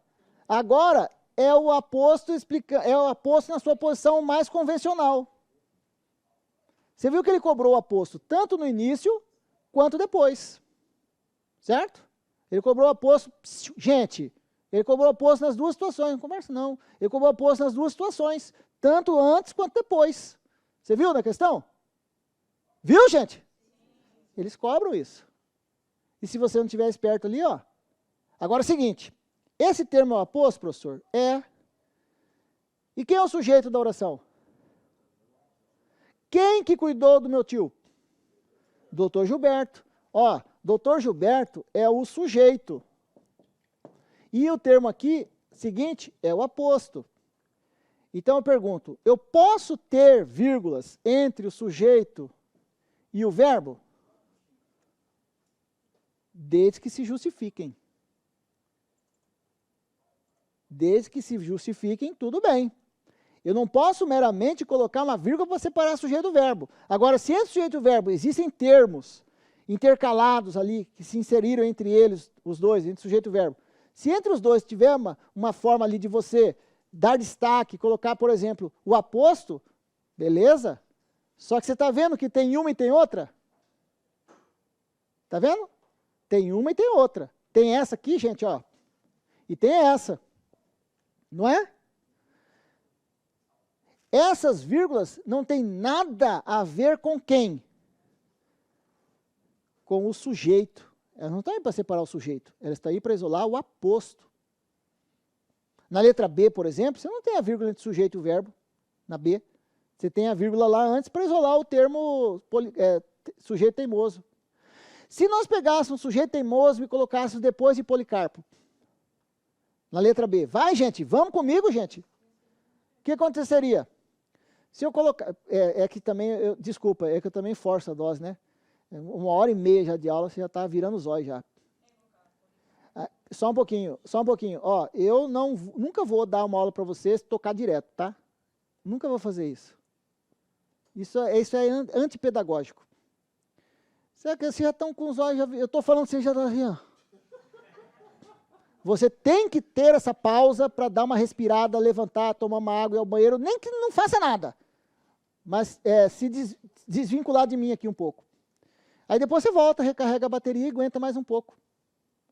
Agora é o aposto na sua posição mais convencional. Você viu que ele cobrou o aposto tanto no início quanto depois. Certo? Ele cobrou o aposto, gente, ele cobrou o aposto nas duas situações, não conversa não. Ele cobrou o aposto nas duas situações, tanto antes quanto depois. Você viu na questão? Viu, gente? Eles cobram isso. E se você não estiver esperto ali, ó. Agora é o seguinte, esse termo é o aposto, professor? É. E quem é o sujeito da oração? Quem que cuidou do meu tio? Doutor Gilberto. Ó, doutor Gilberto é o sujeito. E o termo aqui, seguinte, é o aposto. Então eu pergunto, eu posso ter vírgulas entre o sujeito e o verbo? Desde que se justifiquem. Desde que se justifiquem, tudo bem. Eu não posso meramente colocar uma vírgula para separar sujeito do verbo. Agora, se entre sujeito e o verbo existem termos intercalados ali, que se inseriram entre eles, os dois, entre sujeito e verbo. Se entre os dois tiver uma forma ali de você dar destaque, colocar, por exemplo, o aposto, beleza? Só que você está vendo que tem uma e tem outra? Está vendo? Tem uma e tem outra. Tem essa aqui, gente, ó. E tem essa. Não é? Essas vírgulas não têm nada a ver com quem? Com o sujeito. Elas não estão aí para separar o sujeito. Elas estão aí para isolar o aposto. Na letra B, por exemplo, você não tem a vírgula entre sujeito e o verbo. Na B. Você tem a vírgula lá antes para isolar o termo sujeito teimoso. Se nós pegássemos sujeito teimoso e colocássemos depois de Policarpo, na letra B, vai, gente, vamos comigo, gente. O que aconteceria? Se eu colocar, que também, desculpa, é que eu também forço a dose, né? 1h30 já de aula, você já está virando os olhos já. Só um pouquinho. Ó, eu nunca vou dar uma aula para vocês tocar direto, tá? Nunca vou fazer isso. Isso é antipedagógico. Será que vocês já estão com os olhos, eu estou falando que vocês já estão assim, ó. Você tem que ter essa pausa para dar uma respirada, levantar, tomar uma água e ir ao banheiro, nem que não faça nada. Mas se desvincular de mim aqui um pouco. Aí depois você volta, recarrega a bateria e aguenta mais um pouco.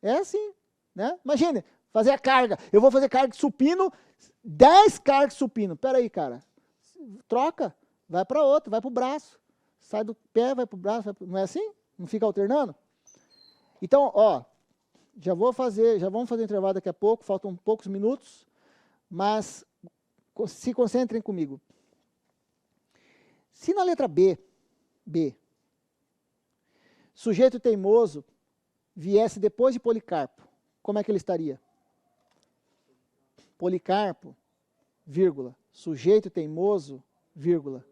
É assim, né? Imagine, fazer a carga. Eu vou fazer carga de supino, 10 cargas de supino. Espera aí, cara. Troca, vai para outro, vai para o braço. Sai do pé, vai para o braço. Não é assim? Não fica alternando? Então, ó, já vamos fazer intervalo daqui a pouco, faltam poucos minutos, mas se concentrem comigo. Se na letra B, sujeito teimoso viesse depois de Policarpo, como é que ele estaria? Policarpo, vírgula, sujeito teimoso, vírgula.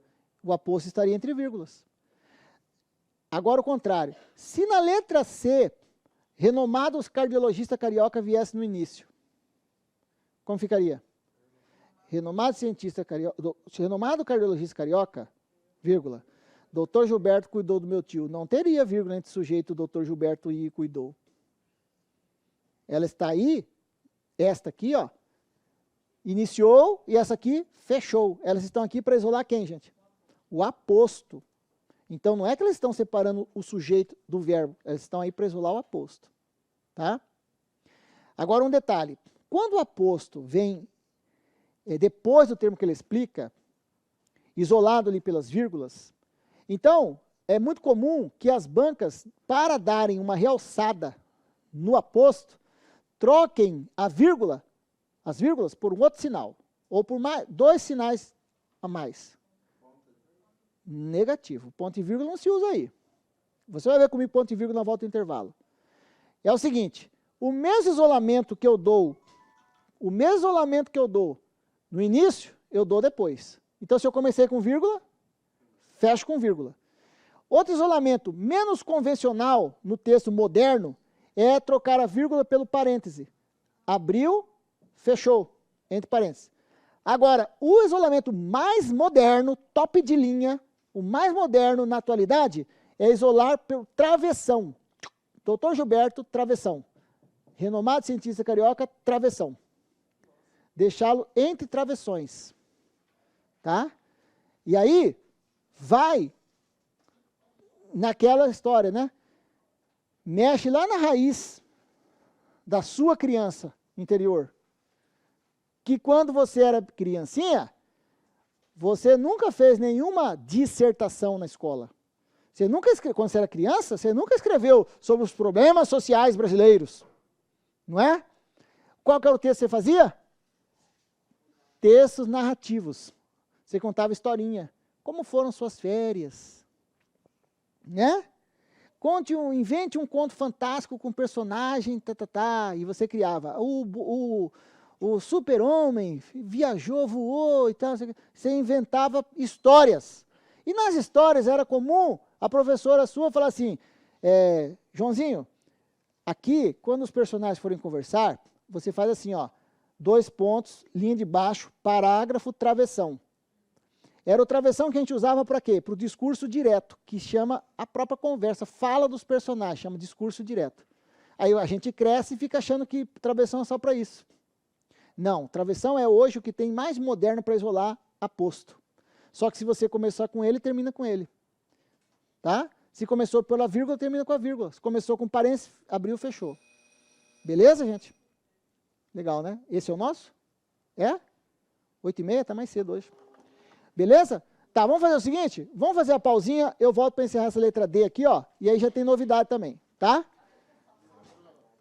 O aposto estaria entre vírgulas. Agora o contrário. Se na letra C, renomado cardiologista carioca viesse no início, como ficaria? Renomado cardiologista carioca, vírgula, doutor Gilberto cuidou do meu tio. Não teria vírgula entre sujeito doutor Gilberto e cuidou. Ela está aí, esta aqui, ó, iniciou e essa aqui fechou. Elas estão aqui para isolar quem, gente? O aposto. Então, não é que eles estão separando o sujeito do verbo, elas estão aí para isolar o aposto. Tá? Agora, um detalhe. Quando o aposto vem depois do termo que ele explica, isolado ali pelas vírgulas, então, é muito comum que as bancas, para darem uma realçada no aposto, troquem as vírgulas por um outro sinal, ou por dois sinais a mais. Negativo. Ponto e vírgula não se usa aí. Você vai ver comigo ponto e vírgula na volta do intervalo. É o seguinte, o mesmo isolamento que eu dou no início, eu dou depois. Então, se eu comecei com vírgula, fecho com vírgula. Outro isolamento menos convencional no texto moderno é trocar a vírgula pelo parêntese. Abriu, fechou, entre parênteses. Agora, o isolamento mais moderno, top de linha, o mais moderno na atualidade, é isolar pelo travessão. Doutor Gilberto, travessão. Renomado cientista carioca, travessão. Deixá-lo entre travessões. Tá? E aí, vai naquela história, né? Mexe lá na raiz da sua criança interior. Que quando você era criancinha, você nunca fez nenhuma dissertação na escola. Você nunca quando você era criança, você nunca escreveu sobre os problemas sociais brasileiros. Não é? Qual que era o texto que você fazia? Textos narrativos. Você contava historinha. Como foram suas férias? Né? Invente um conto fantástico com personagem, e você criava. O super-homem viajou, voou e tal. Você inventava histórias. E nas histórias era comum a professora sua falar assim, Joãozinho, aqui, quando os personagens forem conversar, você faz assim, ó, 2 pontos, linha de baixo, parágrafo, travessão. Era o travessão que a gente usava para quê? Para o discurso direto, que chama a própria conversa, fala dos personagens, chama discurso direto. Aí a gente cresce e fica achando que travessão é só para isso. Não, travessão é hoje o que tem mais moderno para isolar aposto. Só que se você começar com ele, termina com ele. Tá? Se começou pela vírgula, termina com a vírgula. Se começou com parênteses, abriu, fechou. Beleza, gente? Legal, né? Esse é o nosso? É? 8h30, tá mais cedo hoje. Beleza? Tá, vamos fazer o seguinte? Vamos fazer a pausinha, eu volto para encerrar essa letra D aqui, ó. E aí já tem novidade também, tá?